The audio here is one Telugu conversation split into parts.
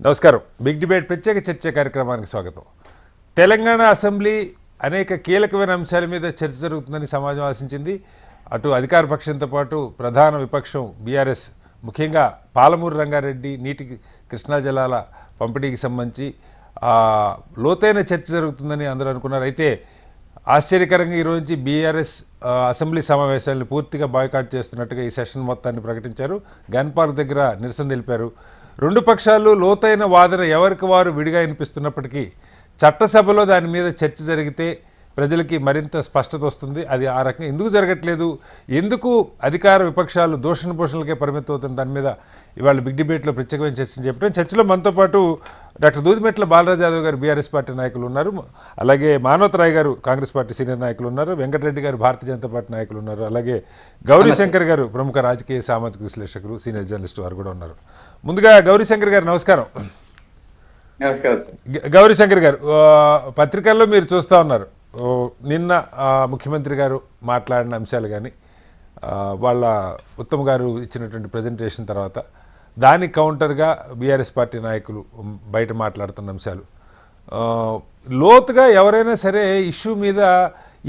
నమస్కారం. బిగ్ డిబేట్ ప్రత్యేక చర్చ కార్యక్రమానికి స్వాగతం. తెలంగాణ అసెంబ్లీ అనేక కీలకమైన అంశాల మీద చర్చ జరుగుతుందని సమాజం ఆశించింది. అటు అధికార పక్షంతో పాటు ప్రధాన విపక్షం బీఆర్ఎస్ ముఖ్యంగా పాలమూరు రంగారెడ్డి నీటి కృష్ణా జలాల పంపిణీకి సంబంధించి లోతైన చర్చ జరుగుతుందని అందరూ అనుకున్నారు. అయితే ఆశ్చర్యకరంగా ఈరోజు నుంచి బీఆర్ఎస్ అసెంబ్లీ సమావేశాలను పూర్తిగా బాయ్కాట్ చేస్తున్నట్టుగా ఈ సెషన్ మొత్తాన్ని ప్రకటించారు. గన్ పార్క్ దగ్గర నిరసన తెలిపారు. రెండు పక్షాలు లోతైన వాదన ఎవరికి వారు విడిగా వినిపిస్తున్నప్పటికీ చట్టసభలో దాని మీద చర్చ జరిగితే ప్రజలకి మరింత స్పష్టత వస్తుంది. అది ఆ రకంగా ఎందుకు జరగట్లేదు, ఎందుకు అధికార విపక్షాలు దూషణ పోషణలకే పరిమితం అవుతున్న దాని మీద ఇవాళ బిగ్ డిబేట్లో ప్రత్యేకమైన చర్చను చెప్పడం. చర్చలో మనతో పాటు డాక్టర్ దూదిమెట్ల బాలరాజ్ యాదవ్ గారు బీఆర్ఎస్ పార్టీ నాయకులు ఉన్నారు, అలాగే మానవతరాయ్ గారు కాంగ్రెస్ పార్టీ సీనియర్ నాయకులు ఉన్నారు, వెంకటరెడ్డి గారు భారతీయ జనతా పార్టీ నాయకులు ఉన్నారు, అలాగే గౌరీశంకర్ గారు ప్రముఖ రాజకీయ సామాజిక విశ్లేషకులు సీనియర్ జర్నలిస్టు వారు కూడా ఉన్నారు. ముందుగా గౌరీశంకర్ గారు నమస్కారం. గౌరీశంకర్ గారు, పత్రికల్లో మీరు చూస్తూ ఉన్నారు, నిన్న ముఖ్యమంత్రి గారు మాట్లాడిన అంశాలు కానీ వాళ్ళ ఉత్తమ్ గారు ఇచ్చినటువంటి ప్రజెంటేషన్ తర్వాత దానికి కౌంటర్గా బీఆర్ఎస్ పార్టీ నాయకులు బయట మాట్లాడుతున్న అంశాలు, లోతుగా ఎవరైనా సరే ఇష్యూ మీద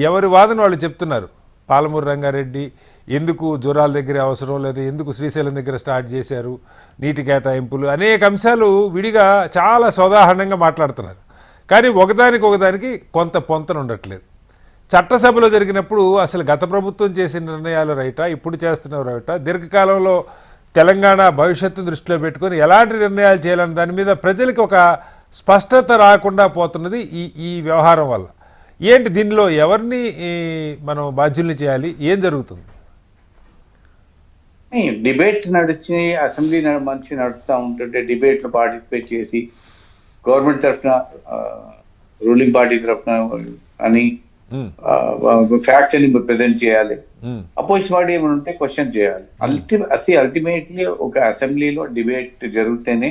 ఎవరి వాదన వాళ్ళు చెప్తున్నారు. పాలమూరు రంగారెడ్డి ఎందుకు జోరాల దగ్గర అవసరం లేదు, ఎందుకు శ్రీశైలం దగ్గర స్టార్ట్ చేశారు, నీటి కేటాయింపులు, అనేక అంశాలు విడిగా చాలా సోదాహరణంగా మాట్లాడుతున్నారు. కానీ ఒకదానికి కొంత పొంతన ఉండట్లేదు. చట్టసభలో జరిగినప్పుడు అసలు గత ప్రభుత్వం చేసిన నిర్ణయాలు రైటా, ఇప్పుడు చేస్తున్న రైటా, దీర్ఘకాలంలో తెలంగాణ భవిష్యత్తు దృష్టిలో పెట్టుకొని ఎలాంటి నిర్ణయాలు చేయాలన్న దాని మీద ప్రజలకి ఒక స్పష్టత రాకుండా పోతున్నది ఈ వ్యవహారం వల్ల. ఏంటి దీనిలో ఎవరిని మనం బాధ్యుల్ని చేయాలి, ఏం జరుగుతుంది? డిబేట్ నడిచి అసెంబ్లీ మంచి నడుస్తూ ఉంటుంటే డిబేట్లో పార్టిసిపేట్ చేసి గవర్నమెంట్ తరఫున రూలింగ్ పార్టీ తరఫున అని ఫ్యాక్ట్స్ అని ప్రెజెంట్ చేయాలి, అపోజిషన్ పార్టీ ఏమైనా ఉంటే క్వశ్చన్ చేయాలి. అల్టిమేట్లీ ఒక అసెంబ్లీలో డిబేట్ జరిగితేనే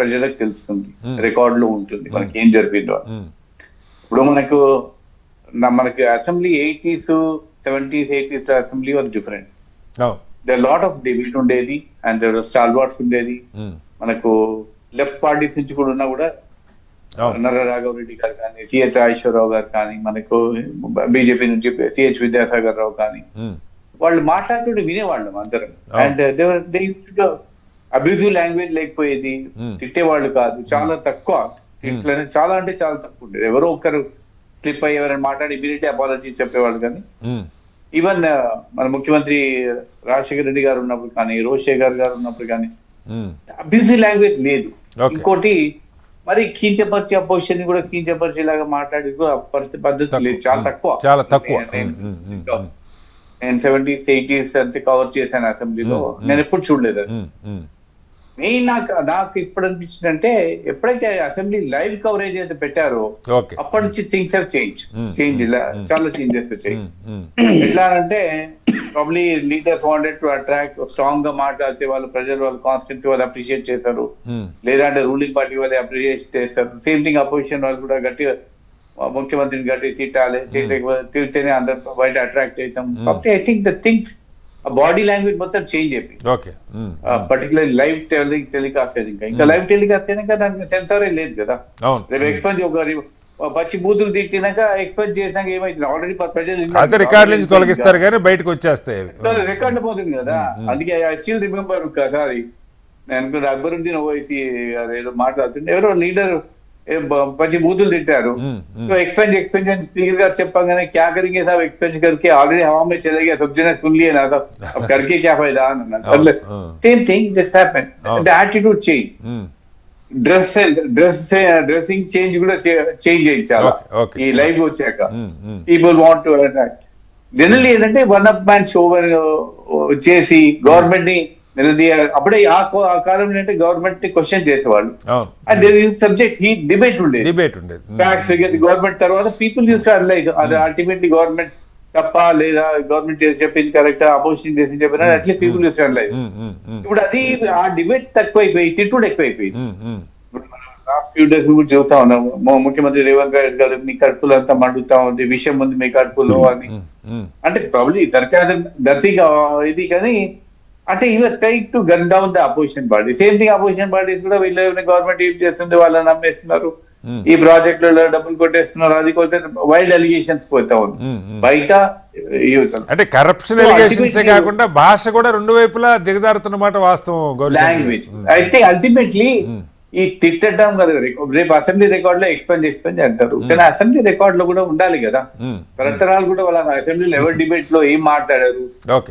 ప్రజలకు తెలుస్తుంది, రికార్డ్ లో ఉంటుంది మనకి ఏం జరిగిందో. ఇప్పుడు మనకి assembly 80s, 70s, 80s assembly was different. There lot of debate ఉండేది అండ్ దేర్ స్టాల్వార్డ్స్ ఉండేది. మనకు లెఫ్ట్ పార్టీస్ నుంచి కూడా ఉన్నా కూడా నర్ర రాఘవరెడ్డి గారు కానీ, సిహెచ్ రాజేశ్వరరావు గారు కానీ, మనకు బీజేపీ నుంచి సిహెచ్ విద్యాసాగర్ రావు కానీ, వాళ్ళు మాట్లాడుతుంటే వినేవాళ్ళం అందరం. అండ్ అబ్యూజివ్ లాంగ్వేజ్ లేకపోయేది, తిట్టేవాళ్ళు కాదు, చాలా తక్కువ. చాలా అంటే చాలా తక్కువ ఉండేది. ఎవరో ఒకరు స్లిప్ అయ్యి ఎవరైనా మాట్లాడి ఇమీడియట్లీ అపాలజీ చెప్పేవాళ్ళు. కానీ ఈవెన్ మన ముఖ్యమంత్రి రాజశేఖర రెడ్డి గారు ఉన్నప్పుడు కానీ, రోషేఖర్ గారు ఉన్నప్పుడు కానీ అబ్యూజివ్ లాంగ్వేజ్ లేదు. ఇంకోటి మరి కించపరిచి అపోజిషన్ కూడా కించపరిచేలాగా మాట్లాడి పద్ధతి లేదు, చాలా తక్కువ. నేను 70s, 80s అంతే కవర్ చేశాను అసెంబ్లీలో, నేను ఎప్పుడు చూడలేదు. మెయిన్ నాకు ఇప్పుడు అనిపించింది అంటే ఎప్పుడైతే అసెంబ్లీ లైవ్ కవరేజ్ అయితే పెట్టారో అప్పటి నుంచి థింగ్స్ హావ్ చేంజ్ చాలా చేంజెస్ వచ్చాయి. ఎట్లా అంటే probably leaders wanted to attract, strong గా మాట్లాడితే వాళ్ళు ప్రజలు వాళ్ళ కాన్స్టిట్యూన్సీ వాళ్ళు అప్రిషియేట్ చేశారు, లేదంటే రూలింగ్ పార్టీ వాళ్ళు అప్రిషియేట్ చేశారు. సేమ్ థింగ్ అపోజిషన్ వాళ్ళు కూడా గట్టిగా ముఖ్యమంత్రిని గట్టి తిట్టాలి, తిడితేనే అందరు బయట అట్రాక్ట్ అవుతాం. కాబట్టి I think the things body language మొత్తం చేంజ్ అయిపోయింది. పర్టికులర్ లైవ్ టెలికాస్ట్ అయితే ఇంకా లైవ్ టెలికాస్ట్ అయినాక దానికి సెన్సారే లేదు కదా. రేపు ఎక్స్పెన్స్ ఒక పచ్చి బూతులు తిట్టినాక ఎక్స్పెన్స్ చేసినాక ఏమైతుంది, ఆల్రెడీ ప్రజలు రికార్డు నుంచి తొలగిస్తారు కానీ బయటకు వచ్చేస్తాయి, రికార్డు పోతుంది కదా. అందుకే ఐ స్టిల్ రిమెంబర్ ఒకసారి నేను అక్బరుద్దీన్ ఓవైసీ ఏదో మాట్లాడుతుంటే ఎవరో లీడర్ పచ్చి బూతులు తిట్టారు. एक्सपेंशन स्पीकर गाరు చెప్పగానే क्या करेंगे साहब एक्सपेंशन करके ऑलरेडी हवा में चले गया, सब जने सुन लिए ना, तो अब करके क्या फायदा. Same thing this happened, the attitude change, dressing change కూడా చేంజ్ చేయించాలి. ఈ లైవ్ వచ్చాక people want to attract. Generally ఏంటంటే వన్ అప్ మ్యాన్ షో చేసి గవర్నమెంట్ ని నిలదీయాలి. అప్పుడే ఆ కాలంలో అంటే గవర్నమెంట్ ని క్వశ్చన్ చేసేవాళ్ళు. అండ్ సబ్జెక్ట్ హీ డిబేట్ ఉండేది, ఫ్యాక్ట్స్ ఫిగర్. గవర్నమెంట్ తర్వాత పీపుల్ యూస్ టు అనలైజ్ అది అల్టిమేట్లీ గవర్నమెంట్ తప్ప లేదా గవర్నమెంట్ చెప్పింది కరెక్ట్, అపోజిషన్ చేసి చెప్పిన అట్లే పీపుల్ యూస్ టు అనలైజ్. ఇప్పుడు అది ఆ డిబేట్ తక్కువైపోయి తిట్టుడు ఎక్కువైపోయింది. లాస్ట్ ఫ్యూ డేస్ కూడా చూస్తా ఉన్నాము, ముఖ్యమంత్రి రేవంత్ రెడ్డి గారు మీ కడుపులో అంతా మండుతా ఉంది, విషయం ఉంది మీ కడుపులో అని. అంటే ప్రాబ్లీ సర్కార్ నథింగ్ ఇది, కానీ అంటే you're trying to gun down the opposition party. Same thing opposition parties కూడా వీళ్ళు గవర్నమెంట్ ఏం చేస్తుంది, వాళ్ళని నమ్మేస్తున్నారు, ఈ ప్రాజెక్టులలో డబ్బులు కొట్టేస్తున్నారు, అది కొట్టే వైల్డ్ అలిగేషన్స్ పోతా ఉంది బయట యూత్. అంటే కరప్షన్ ఎలిగేషన్స్ కాకుండా భాష కూడా రెండు వైపులా దిగజారుతున్నమాట వాస్తవం. లాంగ్వేజ్ అయితే అల్టిమేట్లీ ఈ తిట్టడం కదా, రేపు అసెంబ్లీ రికార్డ్ లో ఎక్స్పెండ్ అంటారు, కానీ అసెంబ్లీ రికార్డ్ లో కూడా ఉండాలి కదా. తరతరాలు కూడా వాళ్ళ అసెంబ్లీలో ఎవరి డిబేట్ లో ఏం మాట్లాడారు,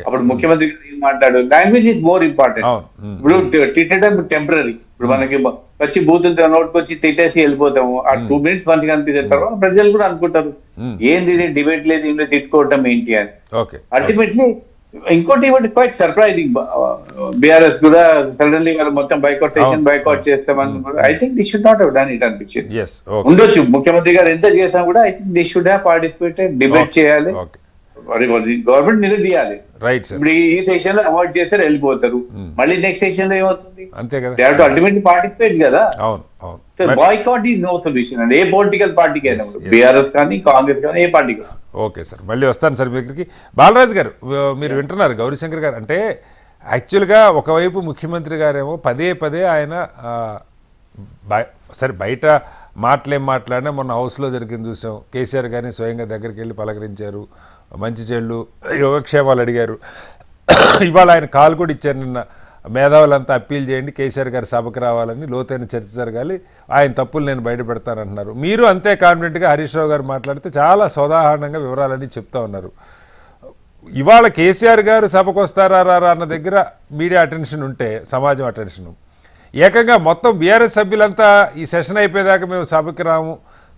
అప్పుడు ముఖ్యమంత్రి ఏం మాట్లాడారు, లాంగ్వేజ్ ఈజ్ మోర్ ఇంపార్టెంట్. ఇప్పుడు తిట్టడం టెంపరీ, ఇప్పుడు మనకి వచ్చి బూతులు నోట్కి వచ్చి తిట్టేసి వెళ్ళిపోతాము, ఆ 2 minutes మంచిగా అనిపించిన తర్వాత ప్రజలు కూడా అనుకుంటారు ఏంది ఇది డిబేట్ లేదు, ఇంట్లో తిట్టుకోవటం ఏంటి అని. అల్టిమేట్లీ ఇంకోటి క్వైట్ సర్ప్రైజింగ్, బీఆర్ఎస్ కూడా సడన్లీ వాళ్ళు మొత్తం బైకాట్ చేస్తామని I think this should not have done it అనిపించింది. ఉండొచ్చు ముఖ్యమంత్రి గారు ఎంత చేసినా కూడా I think this should have participated, debate చేయాలి, గవర్నమెంట్ నిలదీయాలి. ఇప్పుడు ఈ సెషన్ లో అవాయిడ్ చేస్తారు వెళ్ళిపోతారు, మళ్ళీ నెక్స్ట్ సెషన్ లో ఏమవుతుంది, అల్టిమేట్లీ పార్టిసిపేట్ కదా. బాయ్కాట్ ఈజ్ నో సొల్యూషన్ అండి ఏ పొలిటికల్ పార్టీకి అయినా, బీఆర్ఎస్ కానీ కాంగ్రెస్ కానీ ఏ పార్టీకి. ఓకే సార్, మళ్ళీ వస్తాను సార్ మీ దగ్గరికి. బాలరాజు గారు, మీరు వింటున్నారు గౌరీశంకర్ గారు అంటే యాక్చువల్గా ఒకవైపు ముఖ్యమంత్రి గారేమో పదే ఆయన సరే బయట మాటలేం మాట్లాడినా మొన్న హౌస్లో జరిగింది చూసాం, కేసీఆర్ గారిని స్వయంగా దగ్గరికి వెళ్ళి పలకరించారు, మంచి చెళ్ళు యోగక్షేమాలు అడిగారు, ఇవాళ ఆయన కాల్ కూడా ఇచ్చారు, నిన్న మేధావులంతా అప్పీల్ చేయండి కేసీఆర్ గారి సభకు రావాలని, లోతైన చర్చ జరగాలి, ఆయన తప్పులు నేను బయట పెడతానంటున్నారు. మీరు అంతే కాన్ఫిడెంట్గా హరీష్ రావు గారు మాట్లాడితే చాలా సోదాహరణంగా వివరాలన్నీ చెప్తా ఉన్నారు. ఇవాళ కేసీఆర్ గారు సభకు వస్తారా అన్న దగ్గర మీడియా అటెన్షన్ ఉంటే, సమాజం అటెన్షన్ ఏకంగా మొత్తం బీఆర్ఎస్ సభ్యులంతా ఈ సెషన్ అయిపోయేదాకా మేము సభకి రాము,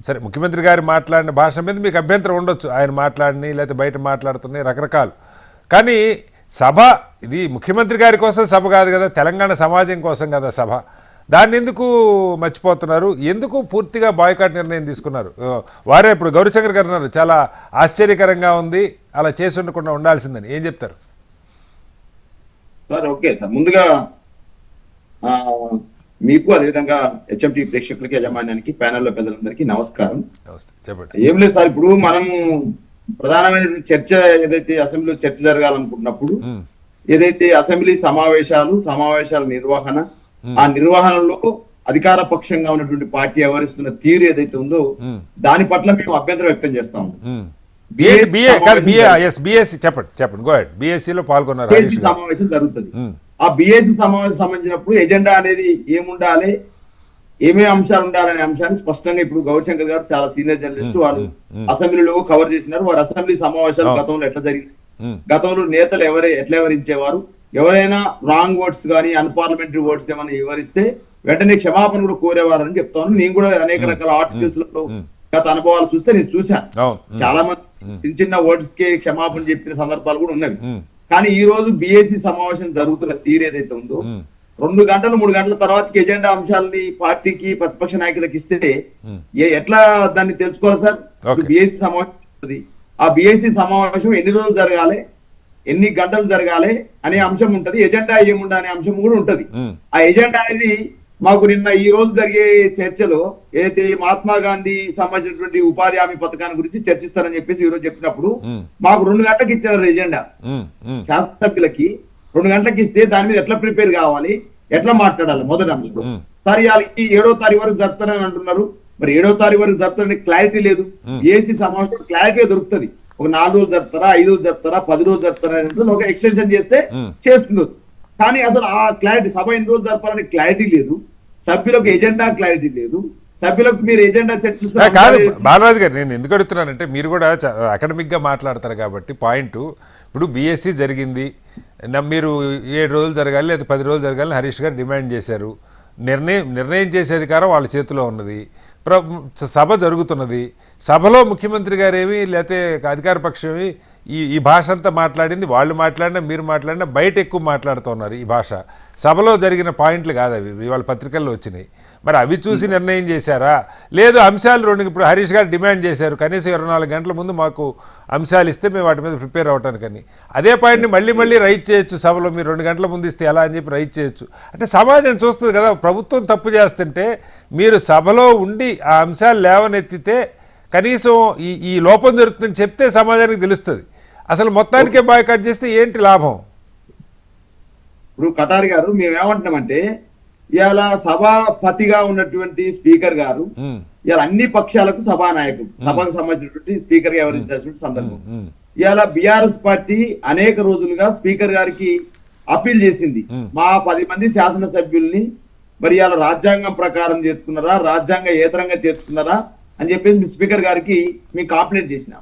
సరే ముఖ్యమంత్రి గారు మాట్లాడిన భాష మీద మీకు అభ్యంతరం ఉండొచ్చు, ఆయన మాట్లాడిని లేకపోతే బయట మాట్లాడుతున్నాయి రకరకాలు, కానీ సభ ఇది ముఖ్యమంత్రి గారి కోసం సభ కాదు కదా, తెలంగాణ సమాజం కోసం కదా సభ, దాన్ని ఎందుకు మర్చిపోతున్నారు, ఎందుకు పూర్తిగా బాయ్కాట్ నిర్ణయం తీసుకున్నారు? వారే ఇప్పుడు గౌరీశంకర్ గారు అన్నారు చాలా ఆశ్చర్యకరంగా ఉంది, అలా చేసి ఉండకుండా ఉండాల్సిందని, ఏం చెప్తారు సార్? ఓకే సార్, ముందుగా మీకు అదేవిధంగా హెచ్ఎంటీ ప్రేక్షకులకి, యాజమాన్యానికి, ప్యానెల్లో పెద్దలందరికీ నమస్కారం. ఏం లేదు సార్, ఇప్పుడు మనం ప్రధానమైన చర్చ ఏదైతే అసెంబ్లీలో చర్చ జరగాలనుకున్నప్పుడు ఏదైతే అసెంబ్లీ సమావేశాల నిర్వహణ, ఆ నిర్వహణలో అధికార పక్షంగా ఉన్నటువంటి పార్టీ వ్యవహరిస్తున్న తీరు ఏదైతే ఉందో దాని పట్ల మేము అభ్యంతరం వ్యక్తం చేస్తాము. సమావేశం జరుగుతుంది, ఆ బీఏసీ సమావేశం సంబంధించినప్పుడు ఎజెండా అనేది ఏముండాలి, ఏమేమి అంశాలు ఉండాలనే అంశాన్ని స్పష్టంగా ఇప్పుడు గౌరీశంకర్ గారు చాలా సీనియర్ జర్నలిస్ట్, వారు అసెంబ్లీలో కవర్ చేసినారు. వారు అసెంబ్లీ సమావేశాలు గతంలో ఎట్లా జరిగింది, గతంలో నేతలు ఎట్లా వివరించేవారు, ఎవరైనా రాంగ్ వర్డ్స్ కానీ అన్పార్లమెంటరీ వర్డ్స్ ఏమైనా వివరిస్తే వెంటనే క్షమాపణ కూడా కోరేవారని చెప్తాను. నేను కూడా అనేక రకాల ఆర్టికల్స్ లో గత అనుభవాలు చూస్తే నేను చూశాను, చాలా మంది చిన్న వర్డ్స్ కి క్షమాపణ చెప్పిన సందర్భాలు కూడా ఉన్నవి. కానీ ఈ రోజు బీఏసీ సమావేశం జరుగుతున్న తీరు ఏదైతే ఉందో 2 గంటలు 3 గంటల తర్వాత ఎజెండా అంశాలని పార్టీకి ప్రతిపక్ష నాయకులకు ఇస్తే ఎట్లా దాన్ని తెలుసుకోవాలి సార్? బీఏసీ సమావేశం, ఆ బీఏసీ సమావేశం ఎన్ని రోజులు జరగాలి, ఎన్ని గంటలు జరగాలి అనే అంశం ఉంటది, ఎజెండా ఏముండా అనే అంశం కూడా ఉంటది. ఆ ఎజెండా అనేది మాకు నిన్న ఈ రోజు జరిగే చర్చలో ఏదైతే మహాత్మా గాంధీ సంబంధించినటువంటి ఉపాధి హామీ పథకాన్ని గురించి చర్చిస్తారని చెప్పేసి ఈ రోజు చెప్పినప్పుడు మాకు 2 గంటలకు ఇచ్చారు ఎజెండా. శాసనసభ్యులకి 2 గంటలకు ఇస్తే దాని మీద ఎట్లా ప్రిపేర్ కావాలి, ఎట్లా మాట్లాడాలి మొదటి అంశం. సార్ వాళ్ళకి 7వ తారీఖు వరకు జరుపుతారని అంటున్నారు, మరి 7వ తారీఖు వరకు జరుపుతారని క్లారిటీ లేదు. ఏసీ సమావేశం క్లారిటీ దొరుకుతుంది, ఒక 4 రోజులు జరుపుతారా, 5 రోజులు జరుపుతారా, 10 రోజులు జరుపుతారా అనేది ఒక ఎక్స్టెన్షన్ చేస్తే చేస్తుంది. కానీ అసలు ఆ క్లారిటీ, సభ ఎన్ని రోజులు జరపాలని క్లారిటీ లేదు, సభ్యులకు ఎజెండా క్లారిటీ లేదు, సభ్యులకు మీరు ఎజెండా చర్చిస్తున్నారు. కాదు బాలరాజు గారు, నేను ఎందుకు అడుగుతున్నానంటే మీరు కూడా అకాడమిక్ గా మాట్లాడతారు కాబట్టి పాయింట్, ఇప్పుడు బీఎస్సీ జరిగింది, మీరు 7 రోజులు జరగాలి లేదా 10 రోజులు జరగాలని హరీష్ గారు డిమాండ్ చేశారు, నిర్ణయం చేసే అధికారం వాళ్ళ చేతిలో ఉన్నది, సభ జరుగుతున్నది, సభలో ముఖ్యమంత్రి గారేమి లేకపోతే అధికార పక్షమేమి ఈ భాష అంతా మాట్లాడింది, వాళ్ళు మాట్లాడినా మీరు మాట్లాడినా బయట ఎక్కువ మాట్లాడుతున్నారు, ఈ భాష సభలో జరిగిన పాయింట్లు కాదు అవి, ఇవాళ పత్రికల్లో వచ్చినాయి. మరి అవి చూసి నిర్ణయం చేశారా, లేదు అంశాలు 2 ఇప్పుడు హరీష్ గారు డిమాండ్ చేశారు కనీసం 24 గంటల ముందు మాకు అంశాలు ఇస్తే మేము వాటి మీద ప్రిపేర్ అవ్వటానికని, అదే పాయింట్ని మళ్ళీ రైట్ చేయొచ్చు సభలో, మీరు 2 గంటల ముందు ఇస్తే ఎలా అని చెప్పి రైట్ చేయొచ్చు. అంటే సమాజం చూస్తుంది కదా, ప్రభుత్వం తప్పు చేస్తుంటే మీరు సభలో ఉండి ఆ అంశాలు లేవనెత్తితే కనీసం ఈ లోపం జరుగుతుందని చెప్తే సమాజానికి తెలుస్తుంది. అసలు మొత్తానికే బాయ్కాట్ చేస్తే ఏంటి లాభం? ఇప్పుడు కటారి గారు మేము ఏమంటున్నామంటే ఇవాళ సభాపతిగా ఉన్నటువంటి స్పీకర్ గారు ఇవాళ అన్ని పక్షాలకు సభానాయకుడు సభకు సంబంధించినటువంటి స్పీకర్ గా వ్యవహరించాల్సిన సందర్భం. ఇవాళ బీఆర్ఎస్ పార్టీ అనేక రోజులుగా స్పీకర్ గారికి అప్పీల్ చేసింది, మా 10 మంది శాసనసభ్యుల్ని మరి ఇవాళ రాజ్యాంగం ప్రకారం చేసుకున్నారా, రాజ్యాంగ ఏతరంగా చేసుకున్నారా అని చెప్పేసి స్పీకర్ గారికి మేము కంప్లైంట్ చేసినాం.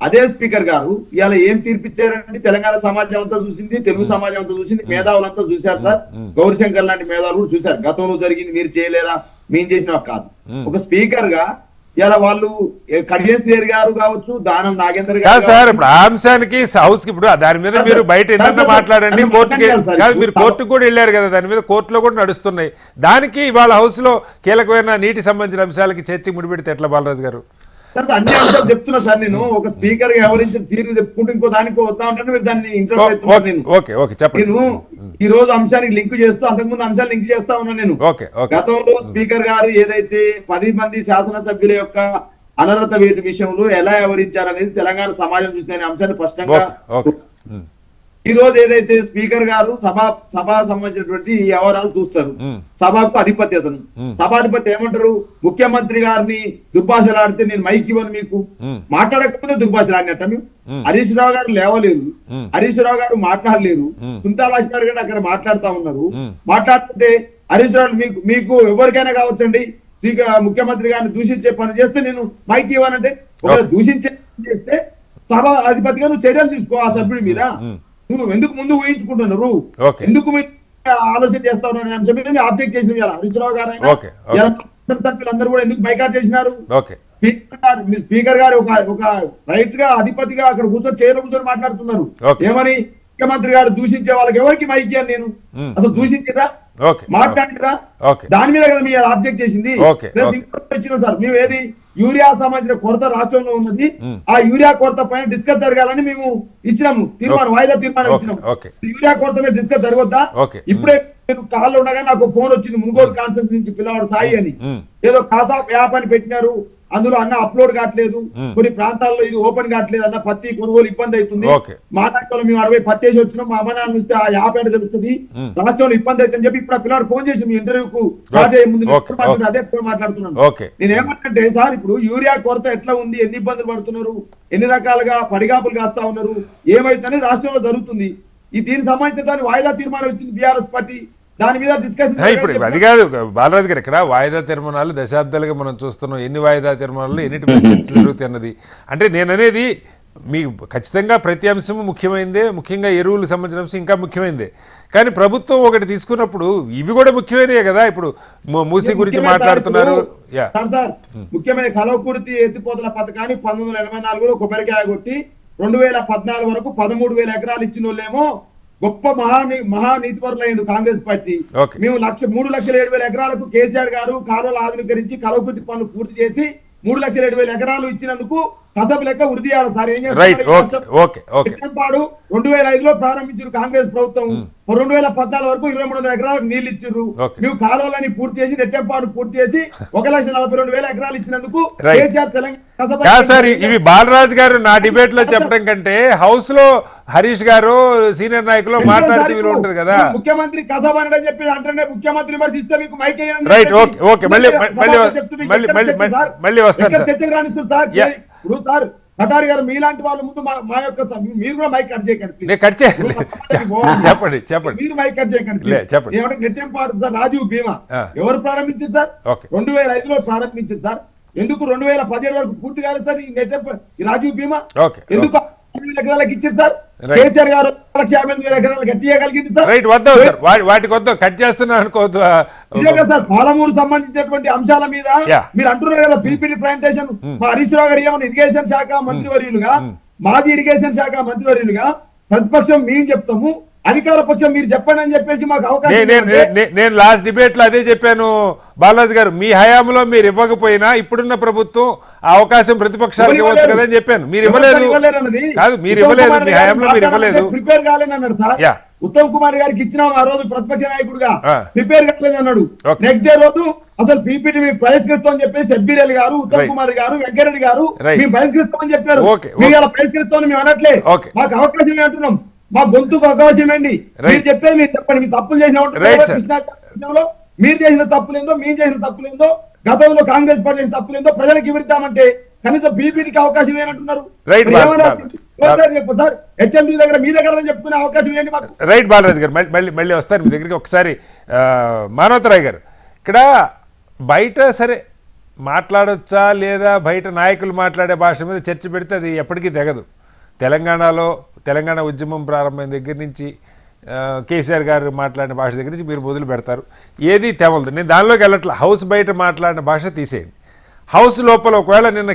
అదే స్పీకర్ గారు ఇవాళ ఏం తీర్పిచ్చారంటే తెలంగాణ సమాజం అంతా చూసింది, తెలుగు సమాజం అంతా చూసింది, మేధావులంతా చూశారు సార్. గౌరీశంకర్ లాంటి మేధావులు కూడా చూశారు. గతంలో జరిగింది మీరు చేయలేదా, మేము చేసినా కాదు. ఒక స్పీకర్ గా ఇలా వాళ్ళు కడియేశ్వరి గారు కావచ్చు, దానం నాగేందర్ గారు సార్, ఇప్పుడు ఆ అంశానికి హౌస్ కి ఇప్పుడు దాని మీద మీరు బయట ఎన్నో మాట్లాడండి, కోర్టుకి కాదు, మీరు కోర్టుకు కూడా వెళ్ళారు కదా, దాని మీద కోర్టులో కూడా నడుస్తున్నాయి. దానికి ఇవాళ హౌస్ లో కీలకమైన నీటి సంబంధించిన అంశాలకి చర్చకి ముడిపెడితే ఎట్లా బాలరాజు గారు? అన్ని అంశాలు చెప్తున్నా సార్. నేను ఒక స్పీకర్ గా ఎవరించిన తీరు చెప్పుకుంటూ ఇంకో దానికి వస్తా ఉంటాను, మీరు దాన్ని చెప్పండి. నేను ఈ రోజు అంశానికి లింక్ చేస్తూ అంతకుముందు అంశాలు లింక్ చేస్తా ఉన్నాను. నేను గతంలో స్పీకర్ గారు ఏదైతే 10 మంది శాసనసభ్యుల యొక్క అనర్హత వేటు విషయంలో ఎలా వ్యవహరించారనేది తెలంగాణ సమాజం చూసిన అంశాన్ని స్పష్టంగా ఈ రోజు ఏదైతే స్పీకర్ గారు సభ సంబంధించినటువంటి వ్యవహారాలు చూస్తారు, సభకు అధిపత్యతను, సభాధిపతి ఏమంటారు, ముఖ్యమంత్రి గారిని దుర్భాషలాడితే నేను మైక్ ఇవ్వను, మీకు మాట్లాడకపోతే దుర్భాషలాడినట్ట. హరీష్ రావు గారు లేవలేరు, హరీష్ రావు గారు మాట్లాడలేరు, సునీతా లక్ష్మి గారు అక్కడ మాట్లాడుతా ఉన్నారు. మాట్లాడుతుంటే హరీష్ రావు మీకు ఎవరికైనా కావచ్చండి, ముఖ్యమంత్రి గారిని దూషించే పని చేస్తే నేను మైక్ ఇవ్వనంటే, ఒకవేళ దూషించే చేస్తే సభ అధిపతిగా నువ్వు చర్యలు తీసుకో ఆ సభ్యుడి మీద. నువ్వు ఎందుకు ముందు ఊహించుకుంటున్నారు, ఎందుకు ఆలోచన చేస్తా ఉన్నారు అని చెప్పి ఆబ్జెక్ట్ చేసిన హరీష్ రావు గారు సభ్యులందరూ కూడా ఎందుకు బైకాట్ చేసినారు? స్పీకర్ గారు ఒక రైట్ గా అధిపతిగా అక్కడ కూర్చొని చైర్లో కూర్చొని మాట్లాడుతున్నారు. ఏమని, ముఖ్యమంత్రి గారు దూషించే వాళ్ళకి ఎవరికి మైక్ ఇయ్యాను నేను, అసలు దూషించిరా మాట్లాడిరా, దాని మీద కదా మీరు ఆబ్జెక్ట్ చేసింది. ఇచ్చిన సార్ మేము ఏది యూరియా సంబంధించిన కొరత రాష్ట్రంలో ఉన్నది, ఆ యూరియా కొరత పైన డిస్కస్ జరగాలని మేము ఇచ్చినాము తీర్మానం, వాయిదా తీర్మానం ఇచ్చినాము. యూరియా కొరత మీద డిస్కస్ జరగొద్దా? ఇప్పుడే మీరు కాల్లో ఉండగానే నాకు ఫోన్ వచ్చింది, మునుగోడు కాన్ఫరెన్స్ నుంచి పిల్లవాడు సాయి అని, ఏదో ఖాతా యాప్ అని పెట్టినారు, అందులో అన్న అప్లోడ్ కావట్లేదు, కొన్ని ప్రాంతాల్లో ఇది ఓపెన్ కావట్లేదు, అన్న పత్తి కొనుగోలు ఇబ్బంది అవుతుంది, మాట్లాడుకోవాలి, మేము 60 పత్తి వేసి వచ్చినాం, మా అమ్మ నాన్న ఇస్తే ఆ యాప్ అంటే తెలుస్తుంది, రాష్ట్రంలో ఇబ్బంది అవుతుందని చెప్పి ఇప్పుడు ఆ పిల్లవాడు ఫోన్ చేసి మీ ఇంటర్వ్యూకు స్టార్ట్ చేయ ముందు అదే ఫోన్ మాట్లాడుతున్నాను. నేను ఏమంటే సార్, ఇప్పుడు యూరియా కొరత ఎట్లా ఉంది, ఎన్ని ఇబ్బందులు పడుతున్నారు, ఎన్ని రకాలుగా పడిగాపులు కాస్తా ఉన్నారు, ఏమైతే రాష్ట్రంలో జరుగుతుంది, దీనికి సంబంధించిన దాన్ని వాయిదా తీర్మానం ఇచ్చింది బీఆర్ఎస్ పార్టీ, దాని మీద డిస్కషన్. ఇప్పుడు అది కాదు బాలరాజు గారు, ఇక్కడ వాయిదా తీర్మానాలు దశాబ్దాలుగా మనం చూస్తున్నాం, ఎన్ని వాయిదా తీర్మానాలు ఎన్నిటి జరుగుతాయి అన్నది. అంటే నేను అనేది మీకు ఖచ్చితంగా ప్రతి అంశం ముఖ్యమైనదే, ముఖ్యంగా ఎరువులకు సంబంధించిన అంశం ఇంకా ముఖ్యమైనదే, కానీ ప్రభుత్వం ఒకటి తీసుకున్నప్పుడు ఇవి కూడా ముఖ్యమైనవే కదా. ఇప్పుడు మూసి గురించి మాట్లాడుతున్నారు, ముఖ్యమైన కలవకుర్తి ఎత్తిపోతల పథకాన్ని 1984లో కొబ్బరికాయ కొట్టి 2014 వరకు 13,000 ఎకరాలు ఇచ్చిన వాళ్ళేమో గొప్ప మహానీతిపరులైన కాంగ్రెస్ పార్టీ. మేము 3,07,000 ఎకరాలకు కేసీఆర్ గారు కాలువలు ఆధునీకరించి కలవకుర్తి పనులు పూర్తి చేసి 3,07,000 ఎకరాలు ఇచ్చినందుకు కసబు లెక్క వృద్ధి చేయాలి సార్. ఏం చేస్తారు, 2005లో ప్రారంభించారు కాంగ్రెస్ ప్రభుత్వం, 2014 వరకు 2,300 ఎకరాలకు నీళ్లు ఇచ్చారు. నువ్వు కాలువలని పూర్తి చేసి నెట్టెంపాడు పూర్తి చేసి 1,42,000 ఎకరాలు ఇచ్చినందుకు కేసీఆర్ తెలంగాణ. ఇవి బాలరాజు గారు నా డిబేట్ లో చెప్పడం కంటే హౌస్ లో హరీష్ గారు సీనియర్ నాయకులు మాట్లాడితే వీలు ఉంటుంది కదా. ముఖ్యమంత్రి కసబ్ అని చెప్పి అంటే ముఖ్యమంత్రి విమర్శిస్తే మీకు మైక్ మళ్ళీ వస్తాను ఇప్పుడు సార్ కటారి గారు మీలాంటి వాళ్ళ ముందు మా యొక్క మీరు కూడా మైక్ కట్ చేయకండి, చెప్పండి చెప్పండి, మీరు మైక్ కట్ చేయకండి చెప్పండి. ఏమంటే నెట్టెంపాడు సార్ రాజీవ్ బీమా ఎవరు ప్రారంభించారు సార్? 2005లో ప్రారంభించారు సార్. ఎందుకు 2017 వరకు పూర్తి కాలేదు సార్ ఈ రాజీవ్ బీమా? ఎందుకు 5,000 ఎకరాలకు ఇచ్చారు సార్? కేసీఆర్ గారు 1,58,000 ఎకరాలు కట్టియగలిగింది సార్. వాటికి వద్దాం, కట్ చేస్తున్నా అనుకోవద్దు సార్. పాలమూరు సంబంధించినటువంటి అంశాల మీద మీరు అంటున్నారు కదా, పీపీటీ ప్లాంటేషన్, మా హరీష్ రావు గారు ఏమన్నా ఇరిగేషన్ శాఖ మంత్రివర్యులుగా, మాజీ ఇరిగేషన్ శాఖ మంత్రివర్యులుగా ప్రతిపక్షం మేము చెప్తాము, అధికార పక్షం మీరు చెప్పండి అని చెప్పేసి మాకు అవకాశం. నేను లాస్ట్ డిబేట్ లో అదే చెప్పాను బాలాజీ గారు, మీ హయాంలో మీరు ఇవ్వకపోయినా ఇప్పుడున్న ప్రభుత్వం ఆ అవకాశం ప్రతిపక్షాలకు ఇవ్వచ్చు కదా అని చెప్పాను. మీరు ఇవ్వలేదు కాదు, మీరు ఇవ్వలేదు, మీ హయాంలో మీరు ఇవ్వలేదు, ప్రిపేర్ కాలేని అన్నాడు సార్. ఉత్తమ్ కుమార్ గారికి ఇచ్చినాం ఆ రోజు ప్రతిపక్ష నాయకుడుగా, ప్రిపేర్ కాలేదు అన్నాడు. నెక్స్ట్ డే రోజు అసలు పీపీటీ మేము బహిష్కరిస్తామని చెప్పేసి ఎబ్బిరెడ్డి గారు, ఉత్తమ్ కుమార్ గారు, వెంకరెడ్డి గారు మేము బహిష్కరిస్తామని చెప్పారు. మీరు అలా బహిష్కరిస్తామని మేము అనట్లే, మాకు అవకాశం అంటున్నాం. మా గొంతుకు అవకాశం ఇవ్వండి. Right. మీరు చెప్పేది మీరు చెప్పండి. మీరు తప్పులు చేసిన Right, sir. మీరు చేసిన తప్పులేందో, మేము చేసిన తప్పులేందో, గతంలో కాంగ్రెస్ పార్టీ చేసిన తప్పులేందో ప్రజలకు వివరిద్దామంటే కనీసం బీపీకి అవకాశం ఏమంటున్నారు? Right, సార్ హెచ్ఎండి దగ్గర మీ దగ్గర చెప్పుకునే అవకాశం ఏంటి మాకు? రైట్ బాలరాజు గారు, మళ్ళీ వస్తారు మీ దగ్గరికి ఒకసారి. మానవతరాయ్ గారు, ఇక్కడ బయట సరే మాట్లాడొచ్చా లేదా, బయట నాయకులు మాట్లాడే భాష మీద చర్చ పెడితే అది ఎప్పటికీ తెగదు. తెలంగాణ ఉద్యమం ప్రారంభమైన దగ్గర నుంచి కేసీఆర్ గారు మాట్లాడిన భాష దగ్గర నుంచి మీరు మొదలు పెడతారు, ఏది తెవలదు. నేను దానిలోకి వెళ్ళట్లా. హౌస్ బయట మాట్లాడిన భాష తీసేయండి. హౌస్ లోపల ఒకవేళ నిన్న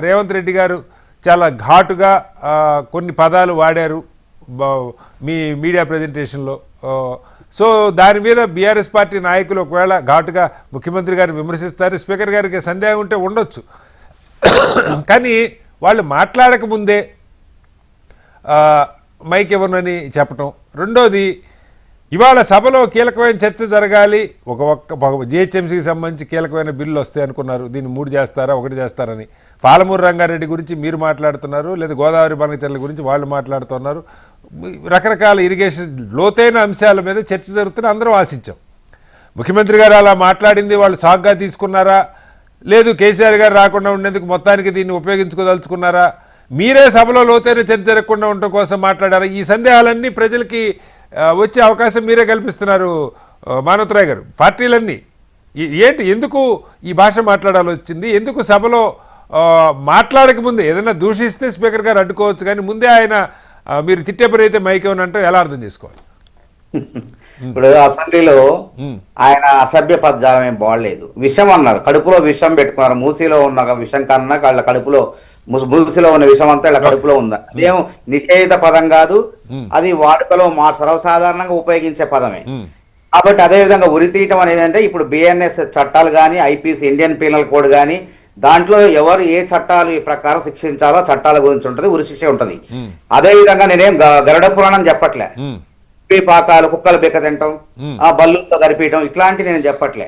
రేవంత్ రెడ్డి గారు చాలా ఘాటుగా కొన్ని పదాలు వాడారు మీ మీడియా ప్రజెంటేషన్లో. సో దాని మీద బీఆర్ఎస్ పార్టీ నాయకులు ఒకవేళ ఘాటుగా ముఖ్యమంత్రి గారిని విమర్శిస్తారు. స్పీకర్ గారికి సందేహం ఉంటే ఉండొచ్చు. కానీ వాళ్ళు మాట్లాడకముందే మైక్ ఇవ్వనని చెప్పటం. రెండోది, ఇవాళ సభలో కీలకమైన చర్చ జరగాలి. ఒక జిహెచ్ఎంసీకి సంబంధించి కీలకమైన బిల్లు వస్తాయి అనుకున్నారు. దీన్ని 3 చేస్తారా 1 చేస్తారని. పాలమూరు రంగారెడ్డి గురించి మీరు మాట్లాడుతున్నారు, లేదా గోదావరి బనకచెర్ల గురించి వాళ్ళు మాట్లాడుతున్నారు. రకరకాల ఇరిగేషన్ లోతైన అంశాల మీద చర్చ జరుగుతున్న అందరం ఆశించాం. ముఖ్యమంత్రి గారు అలా మాట్లాడింది వాళ్ళు సాగ్గా తీసుకున్నారా, లేదు కేసీఆర్ గారు రాకుండా ఉండేందుకు మొత్తానికి దీన్ని ఉపయోగించుకోదలుచుకున్నారా, మీరే సభలో లోతైన చర్చ జరగకుండా ఉండటం కోసం మాట్లాడారా? ఈ సందేహాలన్నీ ప్రజలకి వచ్చే అవకాశం మీరే కల్పిస్తున్నారు మానవతరాయ్ గారు. పార్టీలన్నీ ఏంటి, ఎందుకు ఈ భాష మాట్లాడాల్సి వచ్చింది? ఎందుకు సభలో మాట్లాడకముందే ఏదైనా దూషిస్తే స్పీకర్ గారు అడ్డుకోవచ్చు, కానీ ముందే ఆయన మీరు తిట్టేపరి అయితే మైక్ ఏమనంటే ఎలా అర్థం చేసుకోవాలి? ఇప్పుడు అసెంబ్లీలో ఆయన అసభ్య పదజాలం ఏం బాగలేదు. విషం అన్నారు, కడుపులో విషం పెట్టుకున్నారు. మూసీలో ఉన్న విషం కన్నా వాళ్ళ కడుపులో, మూసీలో ఉన్న విషం అంతా ఇలా కడుపులో ఉంది. అదేం నిషేధిత పదం కాదు, అది వాడుకలో సర్వసాధారణంగా ఉపయోగించే పదమే. కాబట్టి అదే విధంగా ఉరి తీయటం అనేది అంటే ఇప్పుడు బిఎన్ఎస్ చట్టాలు కానీ, ఐపీసీ ఇండియన్ పీనల్ కోడ్ కానీ, దాంట్లో ఎవరు ఏ చట్టాలు ఈ ప్రకారం శిక్షించాలో చట్టాల గురించి ఉంటుంది, ఉరి శిక్ష ఉంటుంది. అదే విధంగా నేనేం గరుడ పురాణం చెప్పట్లే, పాకాలు కుక్కలు బెక్క తింటాం, ఆ బల్లుతో గరిపీయటం ఇట్లాంటి నేను చెప్పట్లే.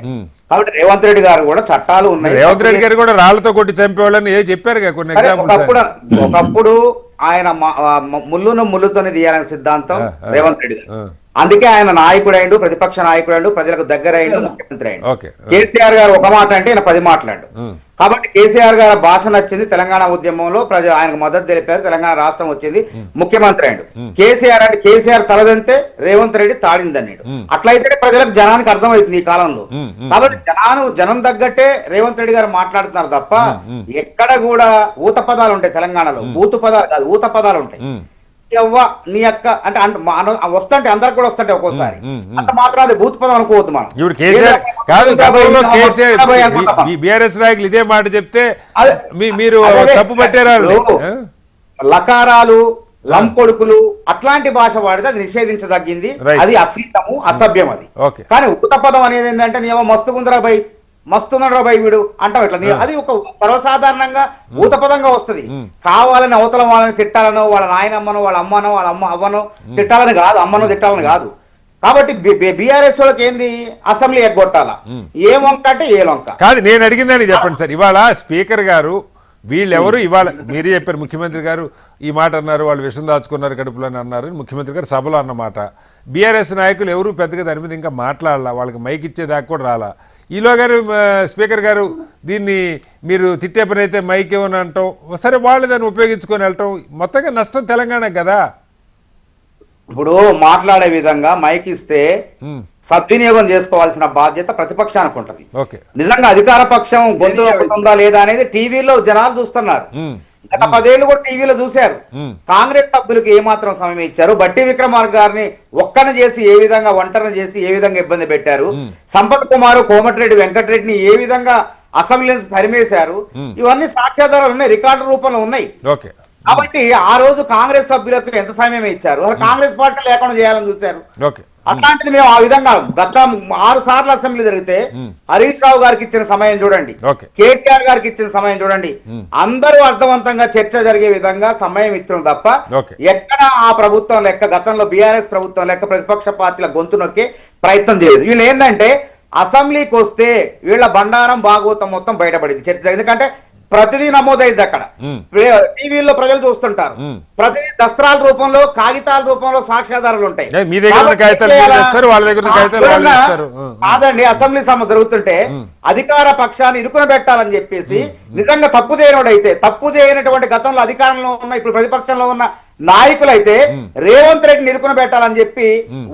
కాబట్టి రేవంత్ రెడ్డి గారు కూడా చట్టాలు ఉన్నాయి. రేవంత్ రెడ్డి గారు కూడా రాళ్లతో కొట్టి చంపేవాళ్ళని చెప్పారు. ఒకప్పుడు ఆయన ముళ్ళుతోనే తీయాలనే సిద్ధాంతం రేవంత్ రెడ్డి గారు. అందుకే ఆయన నాయకుడు అయిండు, ప్రతిపక్ష నాయకుడు అయిండు, ప్రజలకు దగ్గర అయిండు, ముఖ్యమంత్రి అయిండు. కేసీఆర్ గారు ఒక మాట అంటే ఆయన 10 మాట్లాడు. కాబట్టి కేసీఆర్ గారి భాష నచ్చింది, తెలంగాణ ఉద్యమంలో ఆయనకు మద్దతు తెలిపారు, తెలంగాణ రాష్ట్రం వచ్చింది, ముఖ్యమంత్రి అయ్యాడు. కేసీఆర్ అంటే కేసీఆర్ తలదంతే రేవంత్ రెడ్డి తాడిందన్నాడు. అట్లయితే ప్రజలకు జనానికి అర్థమవుతుంది ఈ కాలంలో. కాబట్టి జనం తగ్గట్టే రేవంత్ రెడ్డి గారు మాట్లాడుతున్నారు తప్ప ఎక్కడ కూడా ఊత పదాలు ఉంటాయి తెలంగాణలో, బూతు పదాలు కాదు, ఊత పదాలు ఉంటాయి. నీ అక్క అంటే వస్తుంటే అందరికి కూడా వస్తుంటే ఒక్కోసారి అంత మాత్రం అది భూత పదం అనుకోవద్దు మనం. ఇప్పుడు కేసీఆర్ బీఆర్ఎస్ నాయకులు ఇదే మాట చెప్తే మీరు తప్పు పట్టారు. లకారాలు, లంకొడుకులు అట్లాంటి భాష వాడితే అది నిషేధించదగ్గింది, అది అశ్లీలము, అసభ్యం అది. కానీ ఊత పదం అనేది ఏంటంటే నీవో మస్తుకుందరా బై, మస్తున్నాడు రాబాయి వీడు అంటాం ఇట్లా. అది ఒక సర్వసాధారణంగా ఊతపదంగా వస్తుంది. కావాలని అవతల వాళ్ళని తిట్టాలనో, వాళ్ళ నాయనమ్మనో, వాళ్ళ అమ్మనో, వాళ్ళ అవ్వనో తిట్టాలని కాదు, అమ్మనో తిట్టాలని కాదు. కాబట్టి బీఆర్ఎస్ వాళ్ళకి ఏంది, అసెంబ్లీ ఎగ్గొట్టాలా, ఏ వంక అంటే ఏ వంక కాదు. నేను అడిగిందని చెప్పండి సార్. ఇవాళ స్పీకర్ గారు వీళ్ళెవరు, ఇవాళ మీరే చెప్పారు ముఖ్యమంత్రి గారు ఈ మాట అన్నారు, వాళ్ళు విషం దాచుకున్నారు కడుపులో అని అన్నారు ముఖ్యమంత్రి గారు సభలో అన్నమాట. బీఆర్ఎస్ నాయకులు ఎవరు పెద్దగా దాని మీద ఇంకా మాట్లాడాల, వాళ్ళకి మైక్ ఇచ్చేదాకా కూడా రాలా. ఈలోగారు స్పీకర్ గారు దీన్ని మీరు తిట్టే పని అయితే మైక్ ఏమని అంటాం, సరే వాళ్ళు దాన్ని ఉపయోగించుకొని వెళ్ళటం, మొత్తంగా నష్టం తెలంగాణకు కదా. ఇప్పుడు మాట్లాడే విధంగా మైక్ ఇస్తే సద్వినియోగం చేసుకోవాల్సిన బాధ్యత ప్రతిపక్షానికి ఉంటది. నిజంగా అధికార పక్షం గొంతు నొప్పుతుందా లేదా అనేది టీవీలో జనాలు చూస్తున్నారు. గత 10 ఏళ్ళు కూడా టీవీలో చూశారు. కాంగ్రెస్ సభ్యులకు ఏమాత్రం సమయం ఇచ్చారు? బట్టి విక్రమార్క గారిని ఒక్కన చేసి ఏ విధంగా, ఒంటరిని చేసి ఏ విధంగా ఇబ్బంది పెట్టారు? సంపత్ కుమార్, కోమటిరెడ్డి వెంకటరెడ్డిని ఏ విధంగా అసెంబ్లీ నుంచి తరిమేశారు? ఇవన్నీ సాక్ష్యాధారాలు ఉన్నాయి, రికార్డు రూపంలో ఉన్నాయి. కాబట్టి ఆ రోజు కాంగ్రెస్ సభ్యులకు ఎంత సమయం ఇచ్చారు? అసలు కాంగ్రెస్ పార్టీ లేకుండా చేయాలని చూశారు. అట్లాంటిది మేము ఆ విధంగా గత 6 సార్లు అసెంబ్లీ జరిగితే హరీష్ రావు గారికి ఇచ్చిన సమయం చూడండి, కేటీఆర్ గారికి ఇచ్చిన సమయం చూడండి, అందరూ అర్థవంతంగా చర్చ జరిగే విధంగా సమయం ఇచ్చడం తప్ప ఎక్కడ ఆ ప్రభుత్వం లెక్క, గతంలో బీఆర్ఎస్ ప్రభుత్వం లెక్క ప్రతిపక్ష పార్టీల గొంతు నొక్కే ప్రయత్నం చేయలేదు. వీళ్ళు ఏంటంటే అసెంబ్లీకి వస్తే వీళ్ళ బండారం భాగవతం మొత్తం బయటపడింది చర్చ. ఎందుకంటే ప్రతిదీ నమోదైంది అక్కడ. టీవీల్లో ప్రజలు చూస్తుంటారు. ప్రతిదీ దస్త్రాల రూపంలో, కాగితాల రూపంలో సాక్ష్యాధారాలు ఉంటాయి. మీ దగ్గర ఉన్న కాగితాలు మీరు తెస్తారు, వాళ్ళ దగ్గర ఉన్న కాగితాలు వాళ్ళు తెస్తారు. కాదండి, అసెంబ్లీ సభ జరుగుతుంటే అధికార పక్షాన్ని ఇరుకున పెట్టాలని చెప్పేసి నిజంగా తప్పు చేయనోడైతే, తప్పు చేయనటువంటి గతంలో అధికారంలో ఉన్న ఇప్పుడు ప్రతిపక్షంలో ఉన్న నాయకులైతే రేవంత్ రెడ్డిని ఇరుకున పెట్టాలని చెప్పి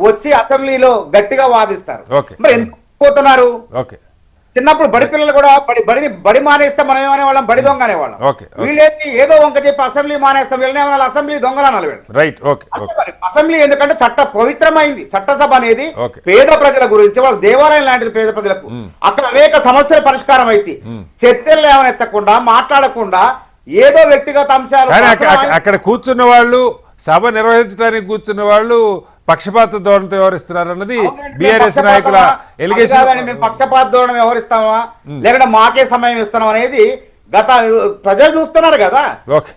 వచ్చి అసెంబ్లీలో గట్టిగా వాదిస్తారు. మరి ఎందుకు పోతున్నారు? చిన్నప్పుడు బడి పిల్లలు కూడా బడి మానేస్తే మనం ఏమనే వాళ్ళం, బడి దొంగ అనేవాళ్ళం. వీళ్ళేంటి ఏదో వంక చెప్పి అసెంబ్లీ మానేస్తాం, వీళ్ళని అసెంబ్లీ దొంగలు అనాలి వీళ్ళు. అసెంబ్లీ ఎందుకంటే పవిత్రమైంది. చట్టసభ అనేది పేద ప్రజల గురించి, వాళ్ళ దేవాలయం లాంటిది పేద ప్రజలకు. అక్కడ అనేక సమస్యల పరిష్కారం అయితే చర్చలు ఏమైనా ఎత్తకుండా, మాట్లాడకుండా ఏదో వ్యక్తిగత అంశాలు. అక్కడ కూర్చున్న వాళ్ళు, సభ నిర్వహించడానికి కూర్చున్న వాళ్ళు పక్షపాత ధోరణితో వ్యవహరిస్తున్నారు అన్నది బీఆర్ఎస్ నాయకుల ఎలిగేషన్. మేము పక్షపాత ధోరణి వ్యవహరిస్తామా లేకుంటే మాకే సమయం ఇస్తాం అనేది గత ప్రజలు చూస్తున్నారు కదా.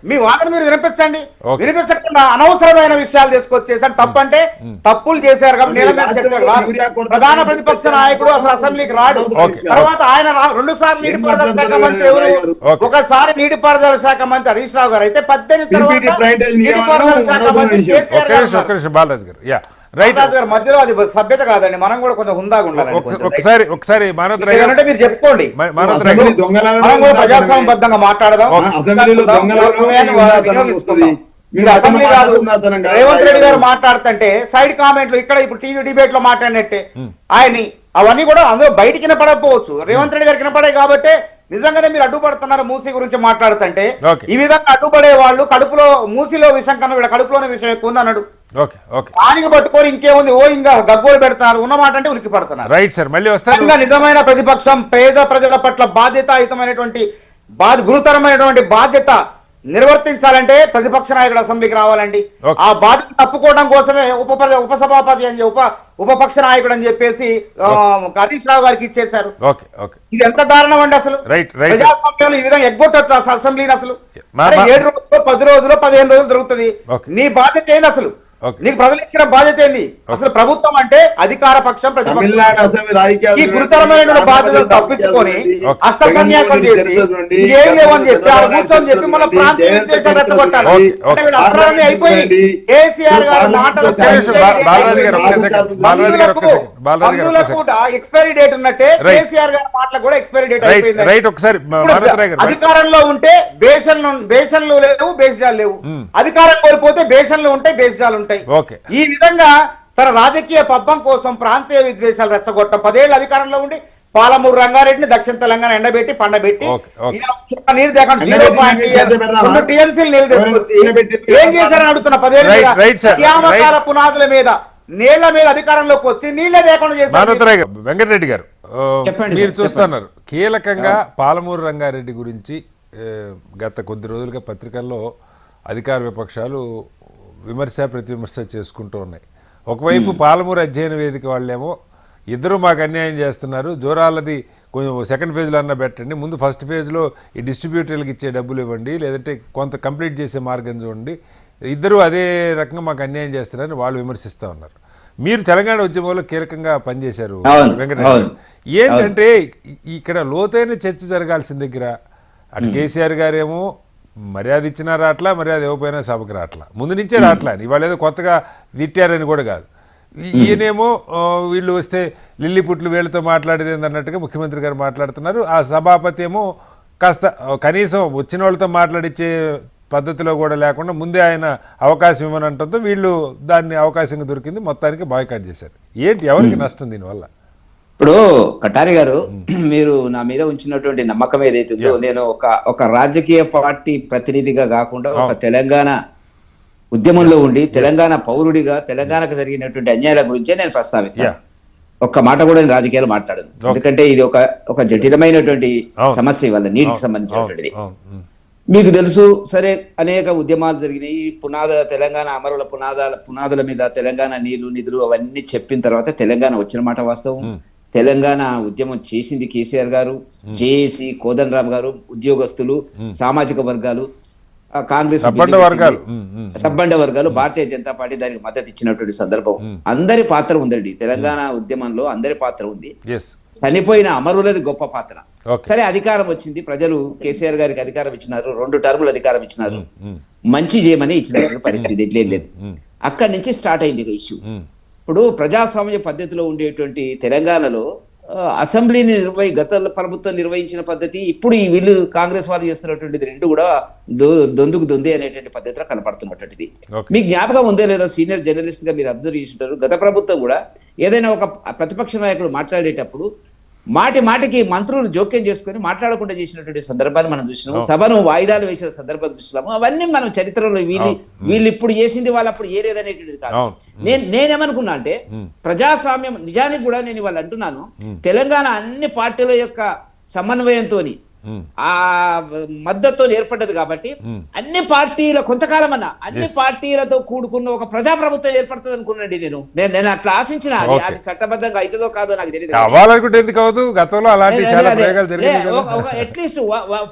మీ వాదన మీరు వినిపించండి. వినిపించకుండా అనవసరమైన విషయాలు తీసుకొచ్చేసాడు. తప్పు అంటే తప్పులు చేశారు కాబట్టి నేల మీద చర్చ. ప్రధాన ప్రతిపక్ష నాయకుడు అసలు అసెంబ్లీకి రాడు. తర్వాత ఆయన 2 సార్లు నీటిపారుదల శాఖ మంత్రి ఎవరు? ఒకసారి నీటిపారుదల శాఖ మంత్రి హరీష్ రావు గారు అయితే 18 తర్వాత నీటిపారుదల శాఖ మంత్రి కేసీఆర్ గారు. మధ్యలో అది సభ్యత కాదండి, మనం కూడా కొంచెం హుందాగా ఉండాలి. ఒకసారి మీరు చెప్పుకోండి, ప్రజాస్వామ్యబద్ధంగా మాట్లాడదాం. మీరు అసెంబ్లీ కాదు. రేవంత్ రెడ్డి గారు మాట్లాడుతుంటే సైడ్ కామెంట్లు ఇక్కడ ఇప్పుడు టీవీ డిబేట్ లో మాట్లాడినట్టే ఆయన్ని అవన్నీ కూడా అందులో బయటికి వినపడకపోవచ్చు, రేవంత్ రెడ్డి గారికి వినపడాయి కాబట్టి నిజంగానే మీరు అడ్డుపడుతున్నారు. మూసి గురించి మాట్లాడుతుంటే ఈ విధంగా అడ్డుపడే వాళ్ళు కడుపులో మూసిలో విషయం కన్నా వీళ్ళ కడుపులోనే విషయం ఎక్కువ ఉంది అన్నాడు. దానికి పట్టుకొని ఇంకేముంది, ఇంకా గగ్గోలు పెడతారు ఉన్నమాట అంటే ఉనికి పడుతున్నారు. రైట్ సార్, మళ్ళీ వస్తాను. నిజమైన ప్రతిపక్షం పేద ప్రజల పట్ల బాధ్యతాయుతమైనటువంటి గురుతరమైనటువంటి బాధ్యత నిర్వర్తించాలంటే ప్రతిపక్ష నాయకుడు అసెంబ్లీకి రావాలండి. ఆ బాధ్యత తప్పుకోవడం కోసమే ఉపసభాపతి అని ఉపపక్ష నాయకుడు అని చెప్పేసి హరీష్ రావు గారికి ఇచ్చేశారు. ఇది ఎంత దారుణం అండి అసలు. ప్రజాస్వామ్యంలో ఈ విధంగా ఎగ్గొట్టొచ్చు అసెంబ్లీని అసలు. 7 రోజులు 10 రోజులు 15 రోజులు జరుగుతుంది. నీ బాధ్యత ఏంది అసలు? నీకు ప్రజలు ఇచ్చిన బాధ్యత ఏంది అసలు? ప్రభుత్వం అంటే అధికార పక్షం, ప్రతిపక్షం. ఈ గురుతరమైన బాధ్యతలు తప్పించుకొని అస్త సన్యాసం చేసి ఏం లేవని చెప్పి ఆడ కూర్చొని చెప్పి మళ్ళీ ప్రాంతీయ విద్వేషాలు రెచ్చగొట్టాలి. అంటే వీళ్ళ అస్త్రాలన్నీ అయిపోయి కేసీఆర్ గారు మాటలు కూడా ఎక్స్పైరీ డేట్ ఉన్నట్టే కేసీఆర్ గారి మాటలు కూడా ఎక్స్పైరీ డేట్ అయిపోయింది. అధికారంలో ఉంటే బేషన్లు లేవు, బేషాలు లేవు. అధికారం కోల్పోతే బేషన్లు ఉంటాయి, బేషాలు ఉంటాయి. ఈ విధంగా తన రాజకీయ పబ్బం కోసం ప్రాంతీయ విద్వేషాలు రెచ్చగొట్టడం. 10 ఏళ్ళు అధికారంలో ఉండి పాలమూరు రంగారెడ్డిని దక్షిణ తెలంగాణ ఎండబెట్టి పండబెట్టి నీరు దేకండి 0.2 టీఎంసీలు నీళ్లు తీసుకొచ్చి ఏం చేశారని అడుగుతున్న 10 ఏళ్ళ పునాదుల మీద నీళ్ల మీద అధికారంలోకి వచ్చి నీళ్లే లేకుండా చేశారు. వెంకటరెడ్డి గారు మీరు చూస్తున్నారు కీలకంగా పాలమూరు రంగారెడ్డి గురించి గత కొద్ది రోజులుగా పత్రికల్లో అధికార విపక్షాలు విమర్శ ప్రతివిమర్శ చేసుకుంటూ ఉన్నాయి. ఒకవైపు పాలమూరు అధ్యయన వేదిక వాళ్ళేమో ఇద్దరు మాకు అన్యాయం చేస్తున్నారు, జోరాలది కొంచెం సెకండ్ ఫేజ్లో అన్నా పెట్టండి, ముందు ఫస్ట్ ఫేజ్లో ఈ డిస్ట్రిబ్యూటర్లకు ఇచ్చే డబ్బులు ఇవ్వండి, లేదంటే కొంత కంప్లీట్ చేసే మార్గం చూడండి, ఇద్దరు అదే రకంగా మాకు అన్యాయం చేస్తున్నారని వాళ్ళు విమర్శిస్తూ ఉన్నారు. మీరు తెలంగాణ ఉద్యమంలో కీలకంగా పనిచేశారు వెంకటరెడ్డి. ఏంటంటే ఇక్కడ లోతైన చర్చ జరగాల్సిన దగ్గర అటు కేసీఆర్ గారేమో మర్యాద ఇచ్చినా రాట్లా, మర్యాద ఇవ్వకపోయినా సభకు రాట్లా, ముందు నుంచే రాట్లా అని. ఇవాళ ఏదో కొత్తగా తిట్టారని కూడా కాదు. ఈయనేమో వీళ్ళు వస్తే లిల్లీ పుట్లు వీళ్ళతో మాట్లాడేది అన్నట్టుగా ముఖ్యమంత్రి గారు మాట్లాడుతున్నారు. ఆ సభాపతి ఏమో కాస్త కనీసం వచ్చిన వాళ్ళతో మాట్లాడించే పద్ధతిలో కూడా లేకుండా ముందే ఆయన అవకాశం ఇవ్వనంటంతో వీళ్ళు దాన్ని అవకాశంగా దొరికింది, మొత్తానికి బాయ్కాట్ చేశారు. ఏంటి ఎవరికి నష్టం దీనివల్ల? ఇప్పుడు కటారి గారు, మీరు నా మీద ఉంచినటువంటి నమ్మకం ఏదైతుందో, నేను ఒక రాజకీయ పార్టీ ప్రతినిధిగా కాకుండా ఒక తెలంగాణ ఉద్యమంలో ఉండి తెలంగాణ పౌరుడిగా తెలంగాణకు జరిగినటువంటి అన్యాయాల గురించే నేను ప్రస్తావిస్తాను. ఒక్క మాట కూడా నేను రాజకీయాలు మాట్లాడను, ఎందుకంటే ఇది ఒక జటిలమైనటువంటి సమస్య వల్ల నీటికి సంబంధించినటువంటిది. మీకు తెలుసు, సరే అనేక ఉద్యమాలు జరిగినాయి. తెలంగాణ అమరుల పునాదుల మీద తెలంగాణ నీళ్లు నిధులు అవన్నీ చెప్పిన తర్వాత తెలంగాణ వచ్చిన మాట వాస్తవం. తెలంగాణ ఉద్యమం చేసింది కేసీఆర్ గారు, జేఏసీ, కోదండరామ్ గారు, ఉద్యోగస్తులు, సామాజిక వర్గాలు, కాంగ్రెస్ సబ్బండ వర్గాలు, భారతీయ జనతా పార్టీ దానికి మద్దతు ఇచ్చినటువంటి సందర్భం. అందరి పాత్ర ఉందండి తెలంగాణ ఉద్యమంలో, అందరి పాత్ర ఉంది. చనిపోయిన అమరులది గొప్ప పాత్ర. Okay. సరే అధికారం వచ్చింది, ప్రజలు కేసీఆర్ గారికి అధికారం ఇచ్చినారు, 2 టర్ములు అధికారం ఇచ్చినారు, మంచి చేయమని ఇచ్చిన పరిస్థితి ఇట్లేం లేదు. అక్కడి నుంచి స్టార్ట్ అయింది ఇష్యూ. ఇప్పుడు ప్రజాస్వామ్య పద్ధతిలో ఉండేటువంటి తెలంగాణలో అసెంబ్లీని గత ప్రభుత్వం నిర్వహించిన పద్ధతి, ఇప్పుడు ఈ వీళ్ళు కాంగ్రెస్ వాళ్ళు చేస్తున్నటువంటిది రెండు కూడా దొందుకు దొంది అనేటువంటి పద్ధతిలో కనపడుతున్నటువంటిది. మీకు జ్ఞాపకం ఉందో లేదో, సీనియర్ జర్నలిస్ట్ గా మీరు అబ్జర్వ్ చేస్తుంటారు, గత ప్రభుత్వం కూడా ఏదైనా ఒక ప్రతిపక్ష నాయకుడు మాట్లాడేటప్పుడు మాటికి మంత్రులు జోక్యం చేసుకొని మాట్లాడకుండా చేసినటువంటి సందర్భాన్ని మనం చూసినాము. సభను వాయిదాలు వేసిన సందర్భం చూసినాము. అవన్నీ మనం చరిత్రలో వీళ్ళు ఇప్పుడు చేసింది వాళ్ళు అప్పుడు ఏలేదనేటువంటిది కాదు. నేనేమనుకున్నా అంటే ప్రజాస్వామ్యం నిజానికి కూడా నేను ఇవాళ అంటున్నాను, తెలంగాణ అన్ని పార్టీల యొక్క సమన్వయంతో ఆ మద్దతు ఏర్పడ్డది కాబట్టి అన్ని పార్టీల కొంతకాలం అన్నా అన్ని పార్టీలతో కూడుకున్న ఒక ప్రజాప్రభుత్వం ఏర్పడుతుంది అనుకున్నాండి. నేను అట్లా ఆశించిన, అది చట్టబద్ధంగా అవుతుందో కాదో నాకు తెలియదు. అట్లీస్ట్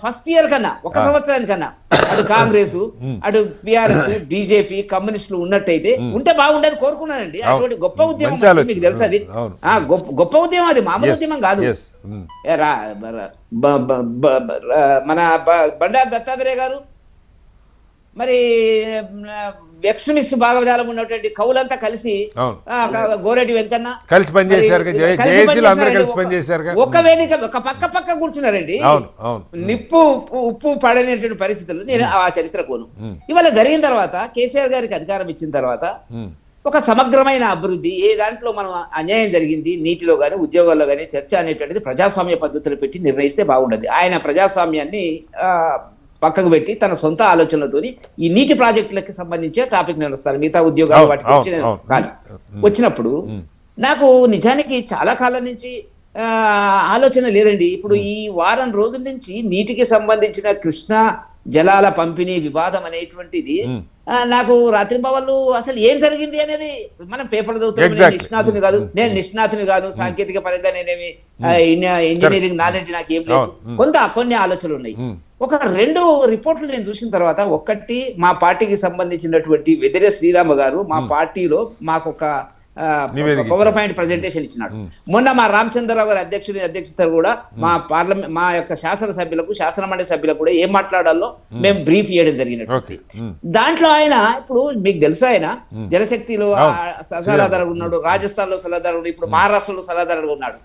ఫస్ట్ ఇయర్ కన్నా, ఒక సంవత్సరానికన్నా అటు కాంగ్రెస్, అటు బిఆర్ఎస్, బీజేపీ, కమ్యూనిస్టులు ఉన్నట్టయితే ఉంటే బాగుండేది కోరుకున్నానండి. అటువంటి గొప్ప ఉద్యమం మీకు తెలుసు, అది గొప్ప ఉద్యమం, అది మామూలు ఉద్యమం కాదు. మన బండారు దత్తాత్రేయ గారు మరి ఎక్స్ట్రీమిస్ట్ భాగజాలం ఉన్నటువంటి కవులంతా కలిసి, గోరెడ్డి వెంకన్న కలిసి పనిచేశారు, ఒక వేదిక ఒక పక్క కూర్చున్నారండి. నిప్పు ఉప్పు పడనేటువంటి పరిస్థితులు నేను ఆ చరిత్ర కోను. ఇవాళ జరిగిన తర్వాత కేసీఆర్ గారికి అధికారం ఇచ్చిన తర్వాత ఒక సమగ్రమైన అభివృద్ధి, ఏ దాంట్లో మనం అన్యాయం జరిగింది నీటిలో కానీ ఉద్యోగాల్లో కానీ చర్చ అనేటువంటిది ప్రజాస్వామ్య పద్ధతులు పెట్టి నిర్ణయిస్తే బాగుండదు. ఆయన ప్రజాస్వామ్యాన్ని పక్కకు పెట్టి తన సొంత ఆలోచనలతోని ఈ నీటి ప్రాజెక్టులకు సంబంధించే టాపిక్ నడుస్తారు, మిగతా ఉద్యోగాలు వాటి గురించి నేను వచ్చినప్పుడు నాకు నిజానికి చాలా కాలం నుంచి ఆలోచన లేదండి. ఇప్పుడు ఈ వారం రోజుల నుంచి నీటికి సంబంధించిన కృష్ణా జలాల పంపిణీ వివాదం అనేటువంటిది నాకు రాత్రింబవళ్ళు అసలు ఏం జరిగింది అనేది మనం పేపర్ చదువుతాం. నిష్ణాతుని కాదు, నేను నిష్ణాతుని కాదు, సాంకేతిక పరంగా నేనేమి ఇంజనీరింగ్ నాలెడ్జ్ నాకేం లేదు, కొన్ని ఆలోచనలు ఉన్నాయి. ఒక 2 రిపోర్ట్లు నేను చూసిన తర్వాత, ఒకటి మా పార్టీకి సంబంధించినటువంటి వెదిరే శ్రీరామ గారు మా పార్టీలో మాకు ఒక పవర్ పాయింట్ ప్రెజెంటేషన్ ఇచ్చినాడు. మొన్న మా రామచంద్రరావు గారి అధ్యక్షత కూడా మా యొక్క శాసనసభ్యులకు, శాసన మండలి సభ్యులకు కూడా ఏం మాట్లాడాలో మేము బ్రీఫ్ చేయడం జరిగినట్టు. దాంట్లో ఆయన, ఇప్పుడు మీకు తెలుసు, ఆయన జనశక్తిలో సలహాదారు ఉన్నాడు, రాజస్థాన్ లో సలహాదారు, ఇప్పుడు మహారాష్ట్రలో సలహాదారుగా ఉన్నాడు.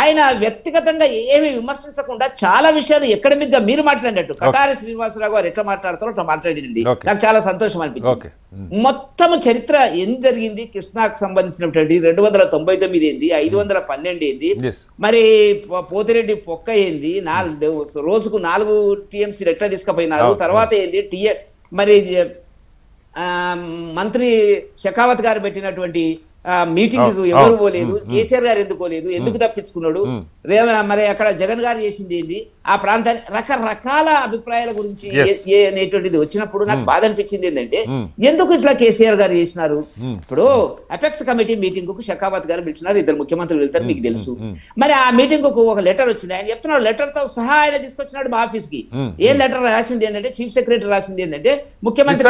ఆయన వ్యక్తిగతంగా ఏమి విమర్శించకుండా చాలా విషయాలు ఎకడమిక్ గా మీరు మాట్లాడినట్టు కటారి శ్రీనివాసరావు గారు ఎట్లా మాట్లాడతారో అట్లా మాట్లాడింది. నాకు చాలా సంతోషం అనిపించింది. మొత్తము చరిత్ర ఏం జరిగింది, కృష్ణాకు సంబంధించినటువంటి 299 ఏంది, 512 ఏంది, మరి పోతిరెడ్డి పొక్క ఏంది, రోజుకు 4 టీఎంసీ ఎట్లా తీసుకుపోయినారు, తర్వాత ఏంది మరి మంత్రి షెకావత్ గారు పెట్టినటువంటి మీటింగ్ ఎవరు పోలేదు, కేసీఆర్ గారు ఎందుకు పోలేదు, ఎందుకు తప్పించుకున్నాడు, మరి అక్కడ జగన్ గారు చేసింది ఏంది, ఆ ప్రాంతాన్ని రకరకాల అభిప్రాయాల గురించి అనేటువంటిది వచ్చినప్పుడు నాకు బాధ అనిపించింది ఏంటంటే, ఎందుకు ఇట్లా కేసీఆర్ గారు చేసినారు. ఇప్పుడు అపెక్స్ కమిటీ మీటింగ్ కు షెకావత్ గారు పిలిచినారు, 2 ముఖ్యమంత్రులు వెళ్తారు, మీకు తెలుసు. మరి ఆ మీటింగ్ కు ఒక లెటర్ వచ్చింది, ఆయన చెప్తున్నాడు, లెటర్ తో సహా ఆయన తీసుకొచ్చినాడు మా ఆఫీస్ కి. ఏం లెటర్ రాసింది ఏంటంటే, చీఫ్ సెక్రటరీ రాసింది ఏంటంటే, ముఖ్యమంత్రి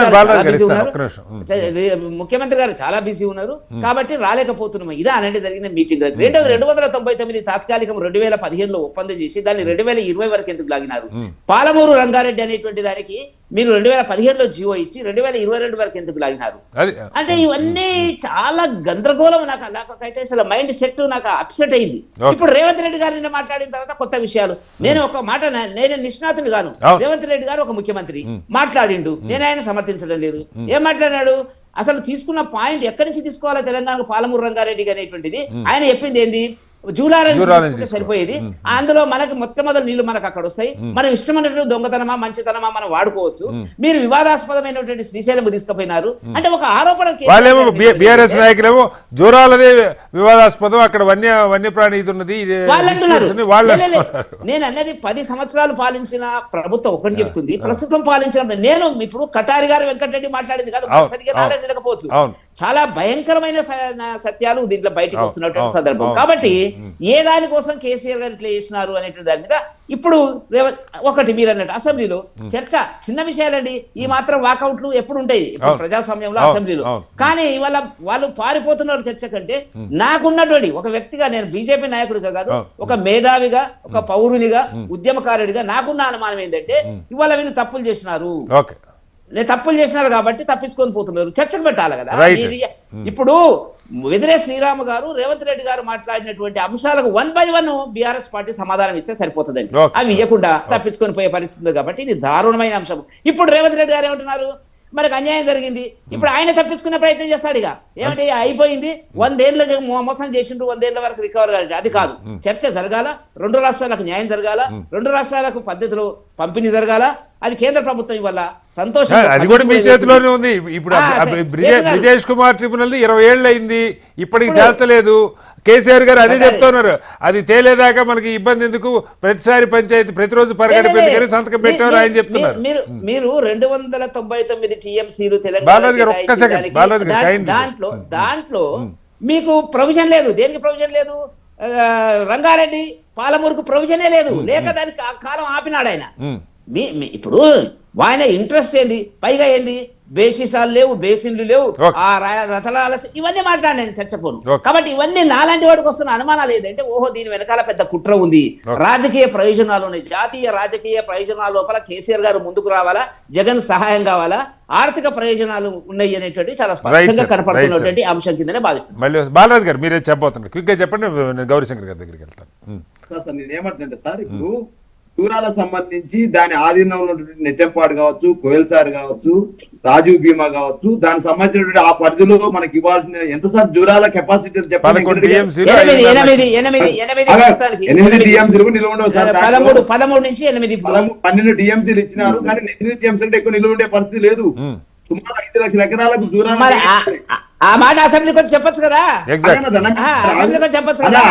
గారు చాలా బిజీ ఉన్నారు కాబట్టి రాలేకపోతున్నాం. ఇదే అనేది జరిగిన మీటింగ్. 299 తాత్కాలికం 2015లో ఒప్పందం చేసి దాన్ని 2020 వరకు ఎందుకు లాగినారు? పాలమూరు రంగారెడ్డి అనేటువంటి దానికి మీరు 2015లో జీవో ఇచ్చి 2022 వరకు ఎందుకు లాగినారు? అంటే ఇవన్నీ చాలా గందరగోళం. నాకైతే అసలు మైండ్ సెట్ నాకు అప్సెట్ అయింది. ఇప్పుడు రేవంత్ రెడ్డి గారిని మాట్లాడిన తర్వాత కొత్త విషయాలు. నేను ఒక మాట, నేను నిష్ణాతుని గాను, రేవంత్ రెడ్డి గారు ఒక ముఖ్యమంత్రి మాట్లాడిండు, నేను ఆయన సమర్థించడం లేదు. ఏం మాట్లాడినాడు? అసలు తీసుకున్న పాయింట్ ఎక్కడి నుంచి తీసుకోవాలో తెలంగాణకు పాలమూరు రంగారెడ్డి అనేటువంటిది ఆయన చెప్పింది ఏంది, జూరాలని సరిపోయేది. అందులో మనకి మొట్టమొదటి నీళ్లు మనకు అక్కడ వస్తాయి, మనం ఇష్టమైనటువంటి దొంగతనమా మంచితనమా మనం వాడుకోవచ్చు. మీరు వివాదాస్పదమైనటువంటి శ్రీశైలం తీసుకుపోయినారు అంటే ఒక ఆరోపణ. బీఆర్ఎస్ నాయకులేమో జూరాలదే వివాదాస్పదం, అక్కడ వన్యప్రాణి ఇది ఉన్నది వాళ్ళు అంటున్నారు. నేను అన్నది 10 సంవత్సరాలు పాలించిన ప్రభుత్వం ఒకటి చెప్తుంది, ప్రస్తుతం పాలించిన నేను ఇప్పుడు కటారి గారు వెంకటరెడ్డి మాట్లాడింది కాదు, సరిగ్గా నాలెడ్జ్ లేకపోవచ్చు. చాలా భయంకరమైన సత్యాలు దీంట్లో బయటకు అవును, వస్తున్నటువంటి అవును, సందర్భం. అవును. కాబట్టి ఏ దానికోసం కేసీఆర్ గారు ఇట్లా చేసినారు అనేటువంటి దాని మీద ఇప్పుడు ఒకటి మీరు అన్నట్టు అసెంబ్లీలో చర్చ చిన్న విషయాలండి, ఈ మాత్రం వాకౌట్లు ఎప్పుడు ఉంటాయి ఇప్పుడు అవును. ప్రజాస్వామ్యంలో అవును, అసెంబ్లీలో. అవును. కానీ ఇవాళ వాళ్ళు పారిపోతున్నారు చర్చ కంటే. నాకున్నటువంటి ఒక వ్యక్తిగా, నేను బీజేపీ నాయకుడిగా కాదు, అవును. ఒక మేధావిగా, ఒక పౌరునిగా, ఉద్యమకారుడిగా నాకున్న అనుమానం ఏంటంటే ఇవాళ వీళ్ళు తప్పులు చేసినారు, ఓకే నేను తప్పులు చేసినారు కాబట్టి తప్పించుకొని పోతున్నారు, చర్చకు పెట్టాలి కదా. Right. ఇప్పుడు వెదిరే శ్రీరామ్ గారు, రేవంత్ రెడ్డి గారు మాట్లాడినటువంటి అంశాలకు 1 by 1 బీఆర్ఎస్ పార్టీ సమాధానం ఇస్తే సరిపోతుందండి. Okay. అవి ఇవ్వకుండా తప్పించుకొని పోయే పరిస్థితి ఉంది కాబట్టి ఇది దారుణమైన అంశం. ఇప్పుడు రేవంత్ రెడ్డి గారు ఏమంటున్నారు, మనకు అన్యాయం జరిగింది, ఇప్పుడు ఆయన తప్పించుకునే ప్రయత్నం చేస్తాడు. ఇక ఏమంటే అయిపోయింది, 100 ఏళ్ళకి మోసం చేసిండ్రు, 100 ఏళ్ళ వరకు రికవర్ కాదు. అది కాదు, చర్చ జరగాల, 2 రాష్ట్రాలకు న్యాయం జరగాల, 2 రాష్ట్రాలకు పద్ధతిలో పంపిణీ జరగాల. అది కేంద్ర ప్రభుత్వం వల్ల సంతోషం. అది కూడా మీ చేతిలోనే ఉంది. ఇప్పుడు బ్రిజేష్ కుమార్ ట్రిబ్యునల్ 20 ఏళ్ళు అయింది, ఇప్పటికి తేల్చలేదు. కేసీఆర్ గారు అదే చెప్తున్నారు, అది తేలేదాకా మనకి ఇబ్బంది ఎందుకు, ప్రతిసారి పంచాయతీ ప్రతిరోజు పరిగెడపెట్టుకొని సంతకం పెట్టారు ఆయన చెప్తున్నారు. మీరు 299 టీఎంసీలు బాలాజీ గారు ఒక్క సెకండ్, బాలాజీ గారు kindly. దాంట్లో మీకు ప్రొవిజన్ లేదు. దేనికి ప్రొవిజన్ లేదు? రంగారెడ్డి పాలమూరుకు ప్రొవిజనే లేదు, లేక దానికి కాలం ఆపినాడు ఆయన. ఇప్పుడు ఆయన ఇంట్రెస్ట్ ఏంది, పైగా ఏంది, బేసిసాలు లేవు, బేసిన్లు లేవు, ఆ రథాల ఇవన్నీ మాట్లాడాను చర్చపోను. కాబట్టి ఇవన్నీ నాలాంటి వాడికి వస్తున్న అనుమానాలు ఏంటంటే, ఓహో దీని వెనకాల పెద్ద కుట్ర ఉంది, రాజకీయ ప్రయోజనాలు ఉన్నాయి, జాతీయ రాజకీయ ప్రయోజనాల లోపల కేసీఆర్ గారు ముందుకు రావాలా, జగన్ సహాయం కావాలా, ఆర్థిక ప్రయోజనాలు ఉన్నాయి అనేటువంటి చాలా స్పష్టంగా కనపడుతున్నటువంటి అంశం కిందనే భావిస్తాను. మళ్ళీ బాలరాజు గారు మీరే చెప్పబోతున్నారు, క్విక్ గా చెప్పండి, నేను గౌరీశంకర్ గారి దగ్గరికి వెళ్తాను. సార్ నేను ఏమంటే సార్, ఇప్పుడు దూరాలకు సంబంధించి దాని ఆధీనంలో ఉన్నటువంటి నెట్టెంపాడు కావచ్చు, కోయల్ సార్ కావచ్చు, రాజీవ్ బీమా కావచ్చు, దానికి సంబంధించినటువంటి ఆ పరిధిలో మనకి ఇవ్వాల్సిన ఎంత సార్ దూరాల కెపాసిటీ చెప్పండి. 8 టీఎంసీలు నిల్వ ఉండవు సార్, 13 నుంచి 8 12 టీఎంసీలు ఇచ్చినారు, కానీ 8 టీఎంసీ కంటే ఎక్కువ నిల్వ ఉండే పరిస్థితి లేదు. సుమారు 5 లక్షల ఎకరాలకు దూరాలు ఆ మాట అసెంబ్లీకి వచ్చి చెప్పొచ్చు కదా, అసెంబ్లీకి వచ్చి చెప్పొచ్చు కదా.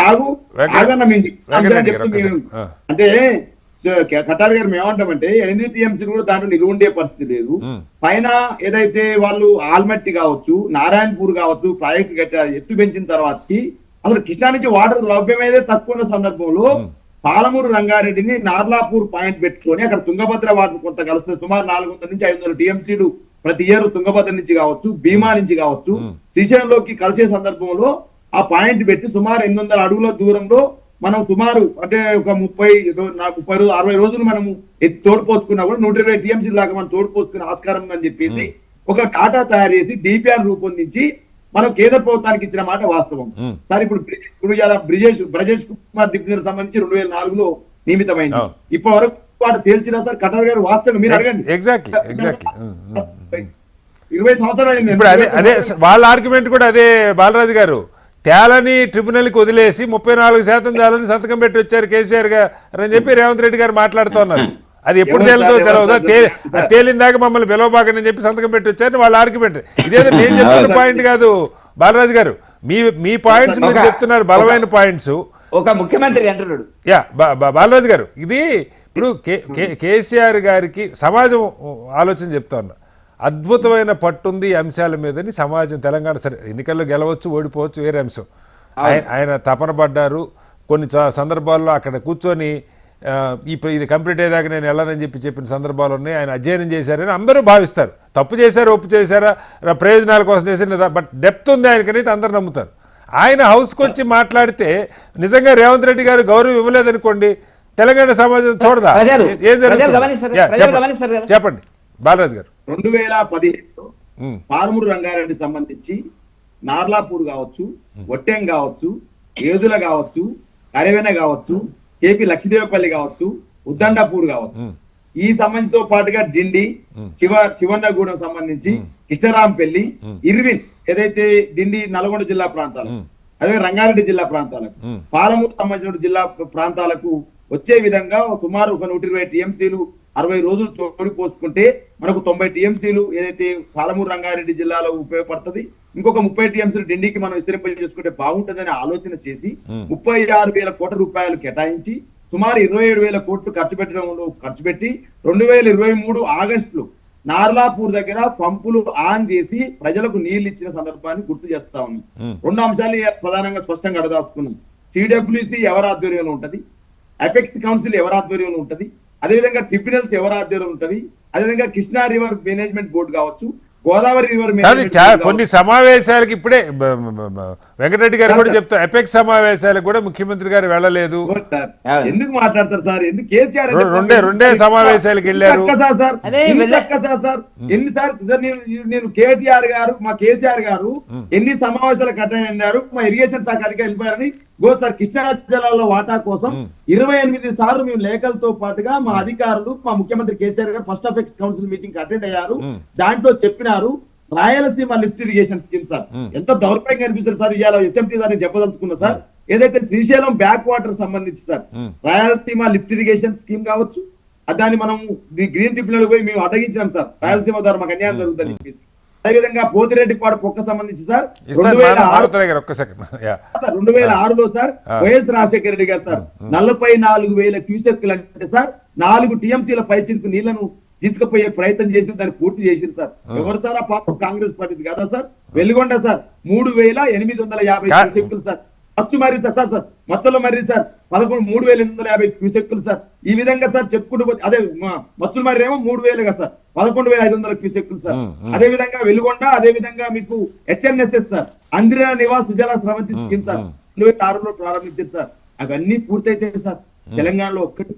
అంటే కటార్ గారు మేమంటామంటే 8 టీఎంసీలు కూడా దాంట్లో నిలువ ఉండే పరిస్థితి లేదు. పైన ఏదైతే వాళ్ళు ఆల్మట్టి కావచ్చు, నారాయణపూర్ కావచ్చు ప్రాజెక్టు ఎత్తు పెంచిన తర్వాతకి అసలు కృష్ణా నుంచి వాటర్ లభ్యమేదే తక్కువ ఉన్న సందర్భంలో పాలమూరు రంగారెడ్డిని నార్లాపూర్ పాయింట్ పెట్టుకొని అక్కడ తుంగభద్ర వాటర్ కొంత కలుస్తుంది. సుమారు 400 నుంచి 500 టీఎంసీలు ప్రతి ఇయర్ తుంగభద్ర నుంచి కావచ్చు, భీమా నుంచి కావచ్చు, శ్రీశైలంలోకి కలిసే సందర్భంలో ఆ పాయింట్ పెట్టి సుమారు 800 అడుగుల దూరంలో మనం సుమారు అంటే ఒక 60 రోజులు మనము తోడుపోసుకున్నా కూడా 120 టీఎంసీ దాకా మనం తోడుపోసుకునే ఆస్కారం ఉందని చెప్పేసి ఒక టాటా తయారు చేసి డిపిఆర్ రూపొందించి మనం కేంద్ర ప్రభుత్వానికి ఇచ్చిన మాట వాస్తవం. సార్ ఇప్పుడు బ్రజేష్ కుమార్ డిప్యూటీ సంబంధించి 2004లో నియమితమైంది. ఇప్పటి వరకు వాటి తేల్చినా సార్ కటార్ గారు వాస్తవం మీరు అడగండి. 20 సంవత్సరాలు అయింది. ఇప్పుడు అదే వాళ్ళ ఆర్గ్యుమెంట్ కూడా అదే బాలరాజు గారు, తేలని ట్రిబ్యునల్కి వదిలేసి 34% చాలని సంతకం పెట్టి వచ్చారు కేసీఆర్ గారు అని చెప్పి రేవంత్ రెడ్డి గారు మాట్లాడుతున్నారు. అది ఎప్పుడు తేలుతో తెలియదా, తేలిందాక మమ్మల్ని పిలవబాకని చెప్పి సంతకం పెట్టి వచ్చారని వాళ్ళ ఆర్గ్యుమెంట్. ఇదేదో నేను చెప్తున్న పాయింట్ కాదు బాలరాజు గారు, మీ పాయింట్స్ మీరు చెప్తున్నారు, బలమైన పాయింట్స్. ఒక ముఖ్యమంత్రి అంటున్నాడు. బాలరాజు గారు, ఇది ఇప్పుడు కేసీఆర్ గారికి సమాజం ఆలోచన చెప్తా ఉన్నా, అద్భుతమైన పట్టుంది ఈ అంశాల మీదని సమాజం. తెలంగాణ సరే ఎన్నికల్లో గెలవచ్చు, ఓడిపోవచ్చు, వేరే అంశం. ఆయన తపన పడ్డారు. కొన్ని సందర్భాల్లో అక్కడ కూర్చొని ఇది కంప్లీట్ అయ్యేదాకా నేను వెళ్ళానని చెప్పిన సందర్భాలు ఉన్నాయి. ఆయన అధ్యయనం చేశారని అందరూ భావిస్తారు. తప్పు చేశారా, ఒప్పు చేశారా, ప్రయోజనాల కోసం చేశారు, బట్ డెప్త్ ఉంది ఆయనకనైతే అందరూ నమ్ముతారు. ఆయన హౌస్కి వచ్చి మాట్లాడితే నిజంగా రేవంత్ రెడ్డి గారు గౌరవం ఇవ్వలేదనుకోండి, తెలంగాణ సమాజం చూడదా ఏం జరుగుతుంది? చెప్పండి బాలరాజు గారు. 2015లో పాలమూరు రంగారెడ్డి సంబంధించి నార్లాపూర్ కావచ్చు, ఒట్టెం కావచ్చు, ఏదుల కావచ్చు, అరవెన కావచ్చు, కేపీ లక్షదేవపల్లి కావచ్చు, ఉద్దండపూర్ కావచ్చు, ఈ సంబంధించితో పాటుగా డిండి, శివన్నగూడెం సంబంధించి కృష్ణరాంపల్లి, ఇర్విన్ ఏదైతే డిండి నల్గొండ జిల్లా ప్రాంతాలకు, అదే రంగారెడ్డి జిల్లా ప్రాంతాలకు, పాలమూరు సంబంధించిన జిల్లా ప్రాంతాలకు వచ్చే విధంగా సుమారు ఒక 120 టీఎంసీలు 60 రోజులు తోడిపోసుకుంటే మనకు 90 టీఎంసీలు ఏదైతే పాలమూరు రంగారెడ్డి జిల్లాలో ఉపయోగపడుతుంది. ఇంకొక 30 టీఎంసీలు ఢిల్లీకి మనం విస్తరింప చేసుకుంటే బాగుంటుందని ఆలోచన చేసి 36,000 కోట్ల రూపాయలు కేటాయించి సుమారు 27,000 కోట్లు ఖర్చు పెట్టి 2023 ఆగస్టులో నార్లాపూర్ దగ్గర పంపులు ఆన్ చేసి ప్రజలకు నీళ్లు ఇచ్చిన సందర్భాన్ని గుర్తు చేస్తా ఉన్నాం. రెండు అంశాలు ప్రధానంగా స్పష్టంగా అడదాల్చుకున్నాం. సిడబ్ల్యూసి ఎవరి ఆధ్వర్యంలో ఉంటది, అపెక్స్ కౌన్సిల్ ఎవరి ఆధ్వర్యంలో ఉంటది, అదేవిధంగా ట్రిబ్యునల్స్ ఎవరి ఆధ్వర్యంలో ఉంటది, అదేవిధంగా కృష్ణా రివర్ మేనేజ్మెంట్ బోర్డు కావచ్చు, గోదావరి రివర్ కానీ మేనేజ్మెంట్ బోర్డు కొన్ని కావచ్చు. సమావేశాలకు ఇప్పుడే వెంకటరెడ్డి గారు కూడా చెప్తారు, ఎపెక్స్ సమావేశాలకు కూడా ముఖ్యమంత్రి గారు వెళ్ళలేదు. ఎందుకు మాట్లాడతారు సార్? ఎందుకు కేసీఆర్ రెండే సమావేశాలకు వెళ్ళారు. సార్ ఎన్నిసార్లు సార్ నేను కేటీఆర్ గారు మా కేసీఆర్ గారు ఎన్ని సమావేశాలకు అటెండ్ అయ్యారు, మా ఇరిగేషన్ శాఖ అధికారులు వెళ్ళిపోయారని సార్ కృష్ణా జలాల్లో వాటా కోసం 28 సార్లు మేము లేఖలతో పాటుగా మా అధికారులు మా ముఖ్యమంత్రి కేసీఆర్ గారు first apex council meeting attend అయ్యారు. దాంట్లో చెప్పినారు Rayalaseema lift irrigation scheme sir ఎంత దౌర్భాగ్యంగా అనిపిస్తుంది సార్. ఇవాళ హెచ్ఎంటీ దాన్ని చెప్పదలుచుకున్నా సార్. ఏదైతే శ్రీశైలం బ్యాక్ వాటర్ సంబంధించి sir Rayalaseema lift irrigation scheme కావచ్చు, దాన్ని మనం గ్రీన్ ట్రిబ్యునల్ పోయి మేము అడ్డగించాం సార్. రాయలసీమ ద్వారా మాకు అన్యాయం జరుగుతుందని చెప్పేసి. అదేవిధంగా పోతిరెడ్డిపాడు పొక్క సంబంధించి సార్ 2006లో సార్ వైఎస్ రాజశేఖర రెడ్డి గారు సార్ 44,000 క్యూసెక్లు అంటే సార్ 4 టీఎంసీల పైచిలకు నీళ్లను తీసుకుపోయే ప్రయత్నం చేసి దాన్ని పూర్తి చేసిరు సార్. ఎవరు సార్ ఆ పాపం? కాంగ్రెస్ పార్టీ కదా సార్. వెలుగొండ సార్ 3,850 క్యూసెక్లు సార్. మచ్చు మర్రి సార్ మచ్చలో మర్రి సార్ 3,850 క్యూసెక్లు సార్. ఈ విధంగా సార్ చెప్పుకుంటూ పోతే అదే మచ్చుల మర్రి ఏమో 3,000 సార్ 11,500 క్యూసెక్లు సార్. అదే విధంగా వెలుగొండ, అదే విధంగా మీకు HNSS sir అందిరా Nivas Sujala Sravanthi scheme sir 2006లో ప్రారంభించారు సార్. అవన్నీ పూర్తయితే సార్ తెలంగాణలో ఒక్కటి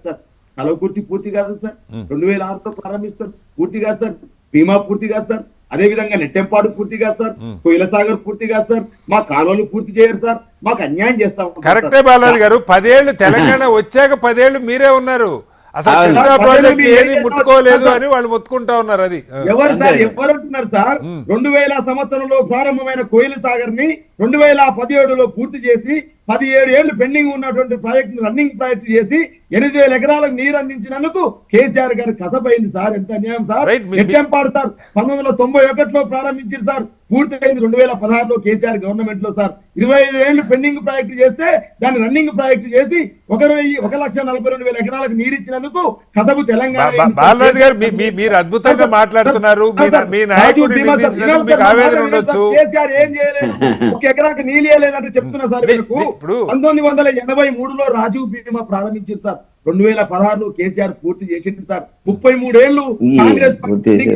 సార్ కలవకుర్తి పూర్తి కాదు సార్. 2006తో ప్రారంభిస్తారు పూర్తి కాదు సార్. భీమా పూర్తి కాదు సార్. అదే విధంగా నెట్టెంపాడు పూర్తి కాదు సార్. కోయిలసాగర్ పూర్తి కాదు సార్. మా కాలువలు పూర్తి చేయరు సార్. మాకు అన్యాయం చేస్తా ఉంటారు. కరెక్టే బాలాజీ గారు, 10 ఏళ్ళు తెలంగాణ వచ్చాక 10 ఏళ్ళు మీరే ఉన్నారు. అసలు కృష్ణా ప్రాజెక్ట్ ఏది ముట్టుకోలేదు అని వాళ్ళు మొత్తుకుంటా ఉన్నారు. అది ఎవరు సార్ ఎవరు అంటున్నారు సార్? 2000 సంవత్సరంలో ప్రారంభమైన కోయిలసాగర్ ని 2017లో పూర్తి చేసి 17 ఏళ్లు పెండింగ్ ఉన్నటువంటి ప్రాజెక్ట్ రన్నింగ్ ప్రాజెక్ట్ చేసి 8,000 ఎకరాలకు నీరు అందించినందుకు కేసీఆర్ గారు కసపోయింది సార్. ఎంత అన్యాయం సార్. నెట్టెంపాడు సార్ 1991లో ప్రారంభించారు సార్. పూర్తయింది 2016లో కేసీఆర్ గవర్నమెంట్ లో సార్. 25 ఏళ్లు పెండింగ్ ప్రాజెక్ట్ చేస్తే దాన్ని రన్నింగ్ ప్రాజెక్ట్ చేసి 1,42,000 ఎకరాలకు నీరు ఇచ్చినందుకు కసబు తెలంగాణ. బాలరాజు గారు మీరు అద్భుతంగా మాట్లాడుతున్నారు. మీ నాయకుడు మీకు ఆవేదన ఉండొచ్చు. కేసీఆర్ ఏం చేయలేదు, ఒక ఎకరాకు నీళ్ళు వేయలేదంటే చెప్తున్నా సార్. ఇప్పుడు 1983లో రాజీవ్ బీమా ప్రారంభించారు సార్. 2016లో కేసీఆర్ పూర్తి చేసింది సార్. 33 ఏళ్లు కాంగ్రెస్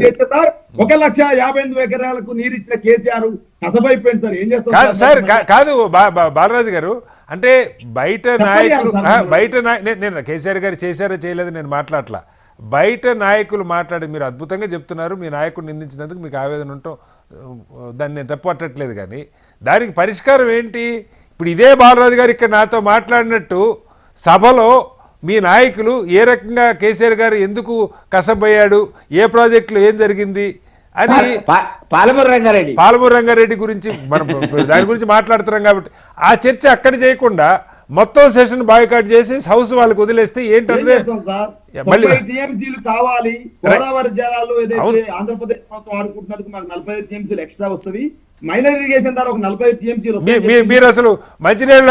చేస్తే సార్ 1,50,000 ఎకరాలకు నీరు ఇచ్చిన కేసీఆర్ కసబైపోయింది సార్. ఏం చేస్తారు సార్? కాదు బాలరాజు గారు, అంటే బయట నాయకులు నేను కేసీఆర్ గారు చేశారో చేయలేదు నేను మాట్లాడలా. బయట నాయకులు మాట్లాడి మీరు అద్భుతంగా చెప్తున్నారు. మీ నాయకుడు నిందించినందుకు మీకు ఆవేదన ఉంటాం, దాన్ని నేను తప్పట్టట్లేదు. కానీ దానికి పరిష్కారం ఏంటి? ఇప్పుడు ఇదే బాలరాజు గారు ఇక్కడ నాతో మాట్లాడినట్టు సభలో మీ నాయకులు ఏ రకంగా కేసీఆర్ గారు ఎందుకు కసబయ్యాడు, ఏ ప్రాజెక్టులో ఏం జరిగింది అని పాలమూరు రంగారెడ్డి గురించి మనం దాని గురించి మాట్లాడుతున్నాం. కాబట్టి ఆ చర్చ అక్కడ చేయకుండా మొత్తం సెషన్ బాయ్కాట్ చేసి హౌస్ వాళ్ళకి వదిలేస్తే ఏంటంటే టీఎంసీలు కావాలి. గోదావరి జలాలు ఏదైతే ఆంధ్రప్రదేశ్ ప్రభుత్వం ఆడుకుంటున్నందుకు మాకు 45 టీఎంసీలు ఎక్స్ట్రా వస్తుంది. మైనర్ ఇరిగేషన్ ద్వారా ఒక 45 టీఎంసీలు మీరు అసలు మంచినీళ్ళ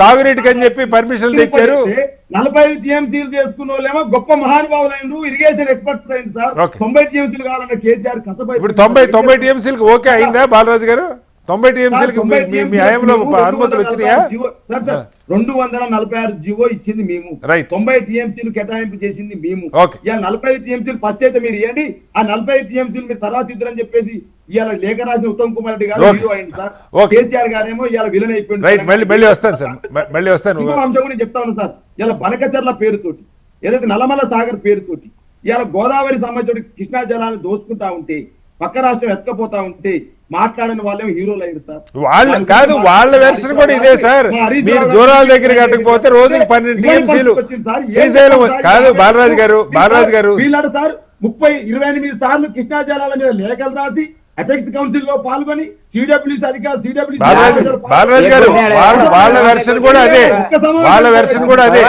తాగునీటికి అని చెప్పి పర్మిషన్లు ఇచ్చారు. 45 టీఎంసీలు చేసుకున్న వాళ్ళేమో గొప్ప మహానుభావులైన ఇరిగేషన్ ఎక్స్పర్ట్స్ అయింది సార్. 90 టీఎంసీలు కావాలన్న కేసీఆర్ కసబై. ఇప్పుడు 90 టీఎంసీలకు ఓకే అయిందా బాలరాజు గారు? 90 టీఎంసీలకు మీ హయాంలో అనుమతులు వచ్చినాయా? సార్ 246 జీవో ఇచ్చింది మేము. 90 టీఎంసీలు కేటాయింపు చేసింది మేము. ఇవాళ 45 టీఎంసీలు ఫస్ట్ అయితే మీరు ఇవ్వండి, ఆ 45 టీఎంసీలు మీరు తర్వాత ఇద్దరని చెప్పేసి ఇవాళ లేఖ రాసిన ఉత్తమ్ కుమార్ రెడ్డి గారు హీరో అయింది సార్. కేసీఆర్ గారేమో ఇవాళ విలన్ అయిపోయింది. మళ్ళీ వస్తాను సార్, మళ్ళీ వస్తాను. ఇంకో అంశం కూడా చెప్తా ఉన్నా సార్. ఇలా బనకచర్ల పేరుతోటి ఏదైతే నల్లమల్ల సాగర్ పేరుతోటి ఇవాళ గోదావరి సంబంధించిన కృష్ణా జలాన్ని దోసుకుంటా ఉంటే పక్క రాష్ట్రం ఎత్తుకపోతా ఉంటే మాట్లాడిన వాళ్ళేమో హీరోలు అయ్యారు సార్. వాళ్ళు కాదు, వాళ్ళ వెర్షన్ కూడా ఇదే సార్. మీరు జోరాల దగ్గర కట్టకపోతే రోజుకి 12 టీఎంసీలు శ్రీశైలం కాదు. బాలరాజు గారు వీళ్ళ సార్ 28 సార్లు కృష్ణా జలాల మీద లేఖలు రాసి అపెక్స్ కౌన్సిల్ లో పాల్గొని సిడబ్ల్యూసీ అధికారులు బాలరాజు గారు వాళ్ళ వెర్షన్ కూడా అదే.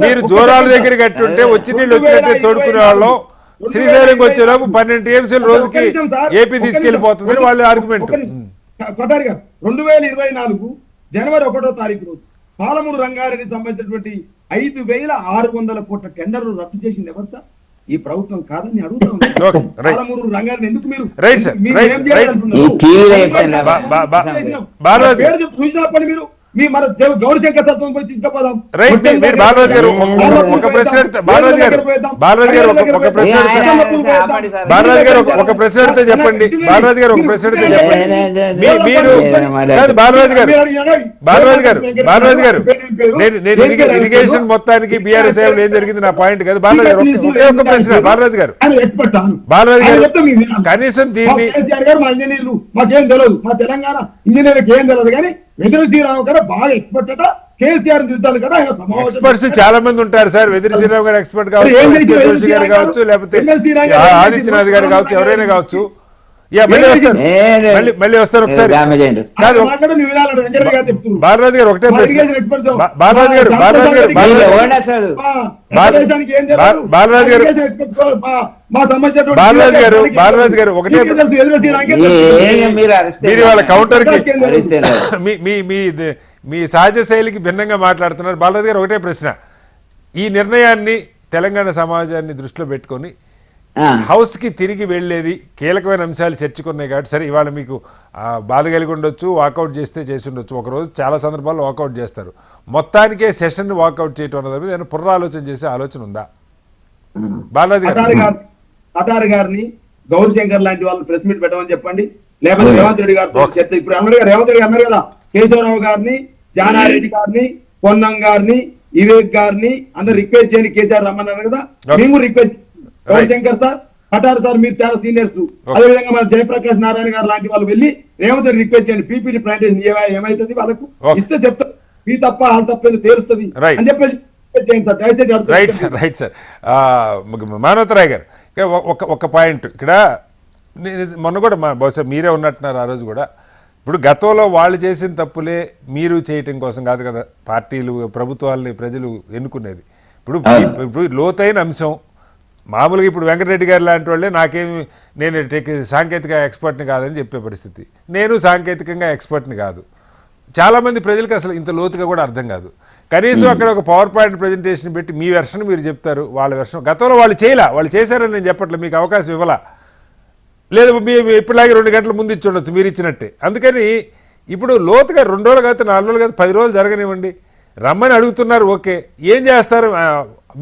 మీరు జోరాల దగ్గర కట్టుంటే వచ్చి నీళ్ళు వచ్చినట్టే తోడుకునే వాళ్ళం. శ్రీశైలంకి వచ్చేలోపు 12 టీఎంసీలు రోజుకి ఏపీ తీసుకెళ్లిపోతుంది వాళ్ళ ఆర్గ్యుమెంట్. కొట్టారు గారు 2024 జనవరి 1వ తారీఖు రోజు పాలమూరు రంగారెడ్డి సంబంధించినటువంటి 5,600 కోట్ల టెండర్లు రద్దు చేసింది ఎవరు సార్? ఈ ప్రభుత్వం కాదని అడుగుతా Okay, right. పాలమూరు రంగాన్ని ఎందుకు మీరు Right, sir. మీరు Right, ఏం right. చేయాలనుకుంటున్నారు? ఈ టీవీలో చెప్పండి. బాలరాజు గారు. పేరు చెప్పి చూసినప్పటి మీరు మీ మన గౌరీశంకర్ తత్వం పోయి తీసుకుపోదాం. రైట్ హోటల్ మీరు దగ్గర బాలరాజు గారు పోయేద్దాం. ఒక ప్రశ్న అడిగితే బాలరాజు గారు ఒక ప్రశ్న అడిగితే బాలరాజు గారు ఒక ప్రశ్న అడిగితే చెప్పండి. బాలరాజు గారు ఒక ప్రశ్న అడిగితే చెప్పండి. మీరు కాదు బాలరాజు గారు నేను ఇరిగేషన్ మొత్తానికి బీఆర్ఎస్ సేవలు ఏం జరిగింది నా పాయింట్ కాదు. బాలరాజు గారు ఒకే ఒక ప్రశ్న. బాలరాజు గారు కనీసం దీన్ని ఇంజనీర్లు మాకేం తెలియదు, మా తెలంగాణ ఇంజనీర్లకు ఏం తెలియదు, కానీ వెదురు శ్రీరామ్ గారు బాగా ఎక్స్పర్ట్ అట. కేసీఆర్ తిరుగుతారు కదా, ఆయన సమావేశం ఎక్స్పర్ట్స్ చాలా మంది ఉంటారు సార్. వెదిరి శ్రీరామ్ గారు ఎక్స్పర్ట్ కావచ్చు, ఎస్కే జోషి గారు కావచ్చు, లేకపోతే ఆదిత్యనాథ్ గారు కావచ్చు, ఎవరైనా కావచ్చు. మళ్ళీ వస్తారు ఒకసారి. కాదు బాలరాజు గారు ఒకటే ప్రశ్న. బాలరాజు గారు ఒకటే మీరు వాళ్ళ కౌంటర్ కి మీ సహజ శైలికి భిన్నంగా మాట్లాడుతున్నారు. బాలరాజు గారు ఒకటే ప్రశ్న. ఈ నిర్ణయాన్ని తెలంగాణ సమాజాన్ని దృష్టిలో పెట్టుకొని హౌస్ కి తిరిగి వెళ్లేది కీలకమైన అంశాలు చర్చకున్నాయి కాబట్టి సరే ఇవాళ మీకు బాధ కలిగి ఉండొచ్చు, వాకౌట్ చేసి ఉండొచ్చు. ఒకరోజు చాలా సందర్భాల్లో వాకౌట్ చేస్తారు. మొత్తానికే సెషన్ వాకౌట్ చేయటం అన్నది మీద పునరాలోచన చేసే ఆలోచన ఉందా? బాలరాజు గారు అటార్ గారిని గౌరీశంకర్ లాంటి వాళ్ళు ప్రెస్ మీట్ పెట్టమని చెప్పండి, లేకపోతే రేవంత్ రెడ్డి గారితో చర్చ. ఇప్పుడు రేవంత్ రెడ్డి అన్నారు కదా, కేశవరావు గారిని, జానారెడ్డి గారిని, పొన్నం గారిని, వివేక్ గారిని అందరు రిక్వెస్ట్ చేయండి. కేసీఆర్ రమ్మన్నారు కదా, మేము రిక్వెస్ట్. గౌరీశంకర్ సార్, అటార్ సార్, మీరు చాలా సీనియర్స్. అదేవిధంగా మన జయప్రకాష్ నారాయణ గారు లాంటి వాళ్ళు వెళ్ళి రేవంత్ రెడ్డి రిక్వెస్ట్ చేయండి. పీపీటీ ప్లాంటేషన్ ఏమైతుంది వాళ్ళకు ఇస్తే చెప్తారు, మీ తప్ప వాళ్ళ తప్ప తేలుస్తుంది అని చెప్పేసి చేయండి సార్, దయచేసి. Right sir. మానవతరాయ్ గారు ఒక పాయింట్ ఇక్కడ. మొన్న కూడా బహుశా మీరే ఉన్నట్టున్నారు ఆ రోజు కూడా. ఇప్పుడు గతంలో వాళ్ళు చేసిన తప్పులే మీరు చేయటం కోసం కాదు కదా పార్టీలు ప్రభుత్వాలని ప్రజలు ఎన్నుకునేది. ఇప్పుడు లోతైన అంశం మామూలుగా ఇప్పుడు వెంకటరెడ్డి గారు లాంటి వాళ్ళే నేను సాంకేతిక ఎక్స్పర్ట్ని కాదని చెప్పే పరిస్థితి. నేను సాంకేతికంగా ఎక్స్పర్ట్ని కాదు. చాలామంది ప్రజలకు అసలు ఇంత లోతుగా కూడా అర్థం కాదు. కనీసం అక్కడ ఒక పవర్ పాయింట్ ప్రజెంటేషన్ పెట్టి మీ వెర్షన్ మీరు చెప్తారు, వాళ్ళ వెర్షన్. గతంలో వాళ్ళు చేశారని నేను చెప్పట్లేదు, మీకు అవకాశం ఇవ్వాల. లేదు ఇప్పటిలాగే 2 గంటల ముందు ఇచ్చి ఉండొచ్చు మీరు ఇచ్చినట్టే. అందుకని ఇప్పుడు లోతుగా 2 రోజులు కాదు, 4 రోజులు కాదు, 10 రోజులు జరగనివ్వండి. రమ్మని అడుగుతున్నారు, ఓకే. ఏం చేస్తారు?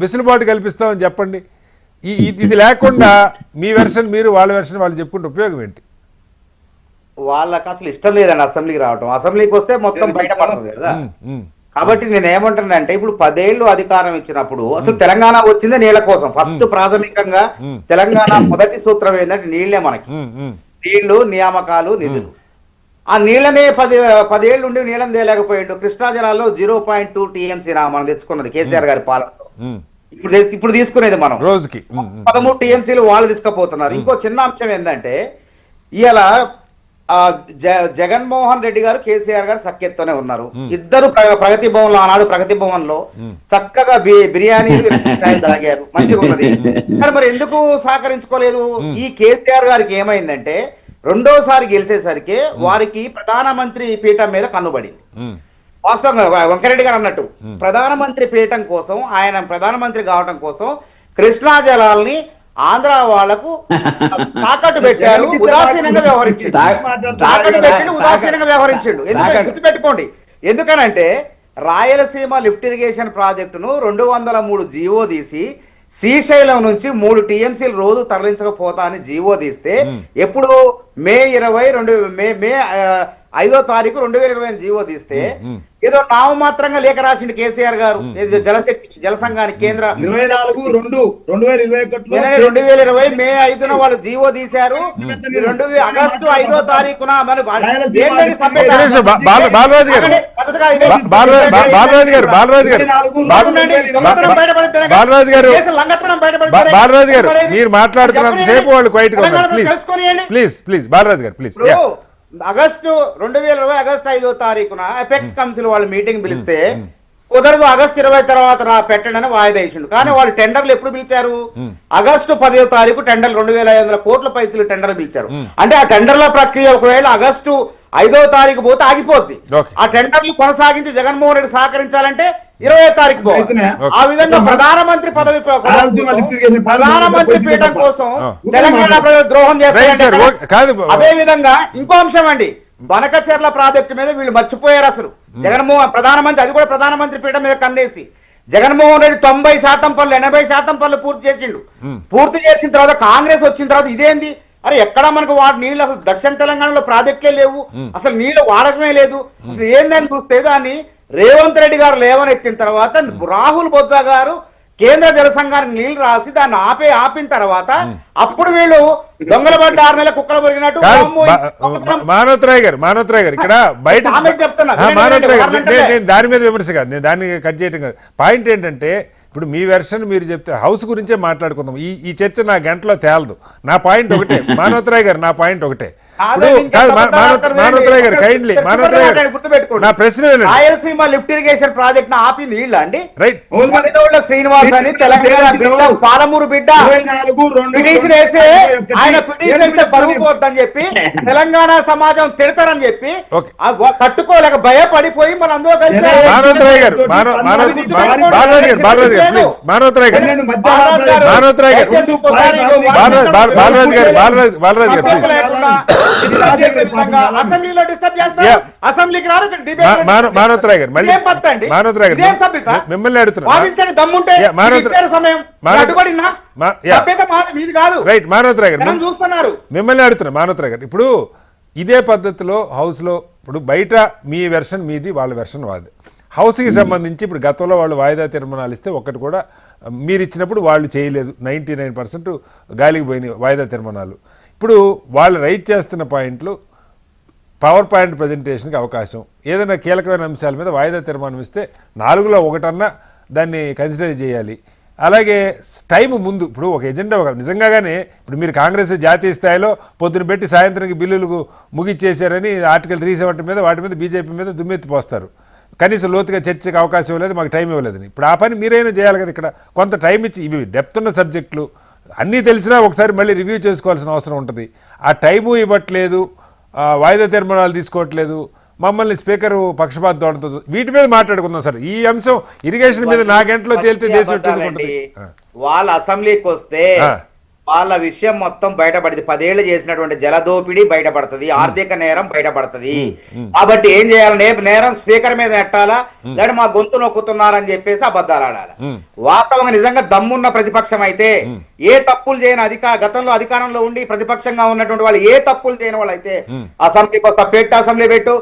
వెసులుబాటు కల్పిస్తామని చెప్పండి. ఇది లేకుండా మీ వెర్షన్ మీరు, వాళ్ళ వెర్షన్ వాళ్ళు చెప్పుకుంటే ఉపయోగం ఏంటి? వాళ్ళకి అసలు ఇష్టం లేదండి అసెంబ్లీకి రావటం. అసెంబ్లీకి వస్తే మొత్తం బయటపడుతుంది కదా. కాబట్టి నేను ఏమంటానంటే ఇప్పుడు 10 ఏళ్ళు అధికారం ఇచ్చినప్పుడు అసలు తెలంగాణ వచ్చిందే నీళ్ల కోసం. ఫస్ట్ ప్రాథమికంగా తెలంగాణ మొదటి సూత్రం ఏంటంటే నీళ్లే మనకి. నీళ్లు, నియామకాలు, నిధులు. ఆ నీళ్ళనే 10 ఏళ్ళు ఉండి నీళ్ళని తేలేకపోయిండు. కృష్ణా జలాల్లో 0.2 టీఎంసీ మనం తెచ్చుకున్నది కేసీఆర్ గారి పాలనలో. ఇప్పుడు తీసుకునేది మనం రోజుకి 13 టీఎంసీలు వాళ్ళు తీసుకుపోతున్నారు. ఇంకో చిన్న అంశం ఏంటంటే ఇవాళ జగన్మోహన్ రెడ్డి గారు, కేసీఆర్ గారు సఖ్యతతోనే ఉన్నారు. ఇద్దరు ప్రగతి భవన్ లో, ఆనాడు ప్రగతి భవన్ లో చక్కగా బిర్యానీలు తాగారు, మంచిగా ఉన్నది. కానీ మరి ఎందుకు సహకరించుకోలేదు? ఈ కేసీఆర్ గారికి ఏమైందంటే రెండోసారి గెలిచేసరికి వారికి ప్రధానమంత్రి పీఠం మీద కన్నుబడింది. వాస్తవంగా వెంకరెడ్డి గారు అన్నట్టు ప్రధానమంత్రి పీఠం కోసం, ఆయన ప్రధానమంత్రి కావడం కోసం కృష్ణా జలాల్ని ఆంధ్ర వాళ్లకు తాకట్టు పెట్టారు. ఉదాసీనంగా వ్యవహరించిండు. గుర్తుపెట్టుకోండి. ఎందుకనంటే రాయలసీమ లిఫ్ట్ ఇరిగేషన్ ప్రాజెక్టును 203 జీవో తీసి శ్రీశైలం నుంచి 3 టీఎంసీలు రోజు తరలించకపోతా అని జీవో తీస్తే ఎప్పుడు మే 5వ తారీఖు 2020 జీవో తీస్తే ఏదో నామమాత్రంగా లేఖ రాసిండు కేసీఆర్ గారు జల సంఘానికి కేంద్ర 2020 మే 5న వాళ్ళు జీవో తీశారు. ఆగస్టు 5వ తారీఖున బాలరాజు గారు మీరు మాట్లాడుతున్నంత సేపు వాళ్ళు క్వైట్ గా ఉన్నారు. ప్లీజ్ బాలరాజు గారు ప్లీజ్. ఆగస్టు 2020 ఆగస్టు 5వ తారీఖున ఎపెక్స్ కౌన్సిల్ వాళ్ళు మీటింగ్ పిలిస్తే కుదరదు, ఆగస్టు 20 తర్వాత పెట్టండి అని వాయిదా ఇచ్చిండు. కానీ వాళ్ళు టెండర్లు ఎప్పుడు పిలిచారు? ఆగస్టు 10వ తారీఖు టెండర్లు 2500 కోట్ల పైసలు టెండర్లు పిలిచారు. అంటే ఆ టెండర్ల ప్రక్రియ ఒకవేళ ఆగస్టు 5వ తారీఖు పోతే ఆగిపోద్ది. ఆ టెండర్లు కొనసాగించి జగన్మోహన్ రెడ్డి సహకరించాలంటే 20వ తారీఖు పోవాలి. అయితేనే. ఆ విధంగా ప్రధానమంత్రి పదవి రాయలసీమ లిఫ్ట్ ఇరిగేషన్ ప్రధానమంత్రి పీఠం కోసం తెలంగాణ ప్రజలు ద్రోహం రైట్ సార్ చేస్తారు. కాదు అదే విధంగా ఇంకో అంశం అండి, బనకచెర్ల ప్రాజెక్టు మీద వీళ్ళు మర్చిపోయారు అసలు. జగన్మోహన్ ప్రధానమంత్రి, అది కూడా ప్రధానమంత్రి పీఠం మీద కన్నేసి జగన్మోహన్ రెడ్డి 90% పనులు 80% పనులు పూర్తి చేసిండు. పూర్తి చేసిన తర్వాత కాంగ్రెస్ వచ్చిన తర్వాత ఇదేంది, అరే ఎక్కడ మనకు నీళ్ళు అసలు దక్షిణ తెలంగాణలో ప్రాజెక్టులే లేవు, అసలు నీళ్లు వాడకమే లేదు, అసలు ఏందని చూస్తే దాన్ని రేవంత్ రెడ్డి గారు లేవనెత్తిన తర్వాత రాహుల్ బొజ్జా గారు కేంద్ర జల సంఘానికి నీళ్లు రాసి దాన్ని ఆపిన తర్వాత అప్పుడు వీళ్ళు దొంగల పడ్డ 6 నెలల కుక్కలు పొరిగినట్టు మానవతరాయ్ గారు ఇక్కడ బయట చెప్తున్నా మానవతరాయ్ గారు నేను దాని మీద విమర్శ కాదు, నేను దాన్ని కట్ చేయటం కాదు. పాయింట్ ఏంటంటే ఇప్పుడు మీ వెర్షన్ మీరు చెప్తే హౌస్ గురించే మాట్లాడుకుందాం. ఈ చర్చ నా గంటలో తేలదు. నా పాయింట్ ఒకటే మానవతరాయ్ గారు, నా పాయింట్ ఒకటే. మానవతరాయ్ గారు కైండ్లీ నా ప్రశ్న రాయలసీమ లిఫ్ట్ ఇరిగేషన్ ప్రాజెక్ట్ ఆపింది వీళ్ళ అండి. రైట్ శ్రీనివాస్ అని తెలంగాణ బిడ్డ, పాలమూరు బిడ్డ పిటిషన్ వేస్తే ఆయన పిటిషన్ వేస్తే బరువు పోద్దని చెప్పి తెలంగాణ సమాజం తిడతారని చెప్పి తట్టుకోలేక భయపడిపోయి మన అందరూ కలిసి మానవతరాయ్ గారు బాలరాజ్ అసెంబ్లీలో డిస్టర్బ్ చేస్తారు, అసెంబ్లీకి రారు. మానవతరాయ్ గారు మిమ్మల్ని వాదించండి దమ్ముంటే సమయం అడ్డుపడినా మీది కాదు. రైట్ మానవతరాయ్ గారు చూస్తున్నారు, మిమ్మల్ని అడుగుతున్నా మానవతరాయ్ గారు. ఇప్పుడు ఇదే పద్ధతిలో హౌస్లో ఇప్పుడు బయట మీ వెర్షన్ మీది, వాళ్ళ వెర్షన్ వాది. హౌస్కి సంబంధించి ఇప్పుడు గతంలో వాళ్ళు వాయిదా తీర్మానాలు ఇస్తే ఒక్కటి కూడా మీరు ఇచ్చినప్పుడు వాళ్ళు చేయలేదు. 99% గాలికి పోయినాయి వాయిదా తీర్మానాలు. ఇప్పుడు వాళ్ళు రైట్ చేస్తున్న పాయింట్లు పవర్ పాయింట్ ప్రజెంటేషన్కి అవకాశం, ఏదైనా కీలకమైన అంశాల మీద వాయిదా తీర్మానం ఇస్తే 4లో 1 దాన్ని కన్సిడర్ చేయాలి. అలాగే టైం ముందు ఇప్పుడు ఒక ఎజెండా నిజంగానే ఇప్పుడు మీరు కాంగ్రెస్ జాతీయ స్థాయిలో పొద్దున పెట్టి సాయంత్రానికి బిల్లులకు ముగిచ్చేశారని ఆర్టికల్ 370 మీద వాటి మీద బీజేపీ మీద దుమ్మెత్తిపోస్తారు. కనీసం లోతుగా చర్చకు అవకాశం ఇవ్వలేదు, మాకు టైం ఇవ్వలేదని. ఇప్పుడు ఆ పని మీరైనా చేయాలి కదా. ఇక్కడ కొంత టైం ఇచ్చి ఇవి డెప్త్ ఉన్న సబ్జెక్టులు అన్నీ తెలిసినా ఒకసారి మళ్ళీ రివ్యూ చేసుకోవాల్సిన అవసరం ఉంటుంది. ఆ టైము ఇవ్వట్లేదు, వాయిదా తీర్మానాలు తీసుకోవట్లేదు, మమ్మల్ని స్పీకర్ పక్షపాత ధోరణితో వీటి మీద మాట్లాడుకుందాం సార్. ఈ అంశం ఇరిగేషన్ మీద నా గంటలో తేలితే దేశం వాళ్ళ అసెంబ్లీకి వస్తే వాళ్ళ విషయం మొత్తం బయటపడింది. 10 ఏళ్ళు చేసినటువంటి జలదోపిడీ బయటపడుతుంది, ఆర్థిక నేరం బయటపడుతుంది. కాబట్టి ఏం చేయాలి, నేరం స్పీకర్ మీద నెట్టాలా, లేదా మా గొంతు నొక్కుతున్నారని చెప్పేసి అబద్ధాలు ఆడాలి. వాస్తవంగా నిజంగా దమ్మున్న ప్రతిపక్షం అయితే, ఏ తప్పులు చేయని గతంలో అధికారంలో ఉండి ప్రతిపక్షంగా ఉన్నటువంటి వాళ్ళు ఏ తప్పులు చేయని వాళ్ళు అయితే అసెంబ్లీకి వస్తా, అసెంబ్లీ పెట్టు,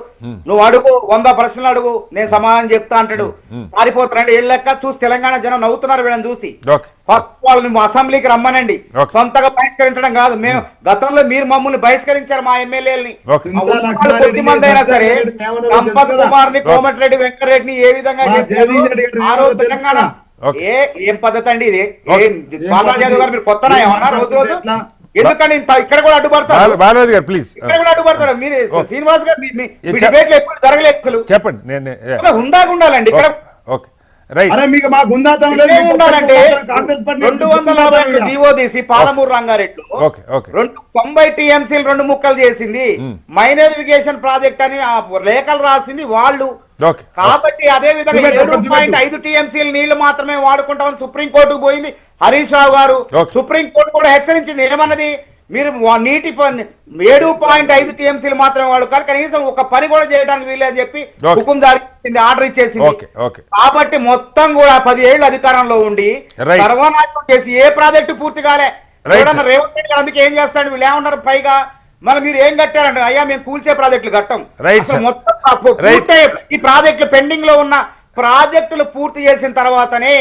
నువ్వు అడుగు, 100 ప్రశ్నలు అడుగు, నేను సమాధానం చెప్తా అంటాడు. పారిపోతారండి ఏళ్ళ లెక్క చూసి తెలంగాణ జనం నవ్వుతున్నారు వీళ్ళని చూసి. ఫస్ట్ వాళ్ళు అసెంబ్లీకి రమ్మనండి, సొంతగా బహిష్కరించడం కాదు. మేము గతంలో మీరు మమ్మల్ని బహిష్కరించారు, మా ఎమ్మెల్యేలని. కొద్ది మంది అయినా సరే సంపత్ కుమార్ ని, కోమటిరెడ్డి వెంకటరెడ్డిని ఏ విధంగా ఆ రోజు తెలంగాణ ఏం పద్ధతి అండి ఇది? బాలరాజు యాదవ్ గారు మీరు కొత్త ఏమన్నా రోజు ఎందుకంటే ఇక్కడ కూడా అడ్డుపడతారు, ఇక్కడ కూడా అడ్డుపడతారు. మీరు శ్రీనివాస్ గారు డిబేట్లు ఎప్పుడు జరగలేదు అసలు. చెప్పండి, హుందాగా ఉండాలండి ఇక్కడ. ఉండాలంటే 240 జీవో తీసి పాలమూరు రంగారెడ్డిలో 90 టీఎంసీలు 2 ముక్కలు చేసింది. మైనర్ ఇరిగేషన్ ప్రాజెక్ట్ అని లేఖలు రాసింది వాళ్ళు. కాబట్టి అదే విధంగా 7.5 టీఎంసీలు నీళ్లు మాత్రమే వాడుకుంటామని సుప్రీంకోర్టుకు పోయింది హరీష్ రావు గారు. సుప్రీంకోర్టు కూడా హెచ్చరించింది, ఏమన్నది, మీరు నీటి 7.5 టీఎంసీలు మాత్రమే వాడుకోవాలి, కనీసం ఒక పని కూడా చేయడానికి వీలని చెప్పి హుకుం జారీ చేసింది, ఆర్డర్ ఇచ్చేసింది. కాబట్టి మొత్తం కూడా 10 ఏళ్ళు అధికారంలో ఉండి సర్వనాశనం చేసి ఏ ప్రాజెక్టు పూర్తి కాలే. రేవంత్ రెడ్డి గారు అందుకే ఏం చేస్తాడు, వీళ్ళు ఏమన్నారు, పైగా మరి మీరు ఏం కట్టారంటే, అయ్యా మేము కూల్చే ప్రాజెక్టులు కట్టం, మొత్తం ఈ ప్రాజెక్టులు పెండింగ్ లో ఉన్న ప్రాజెక్టులు పూర్తి చేసిన తర్వాతనే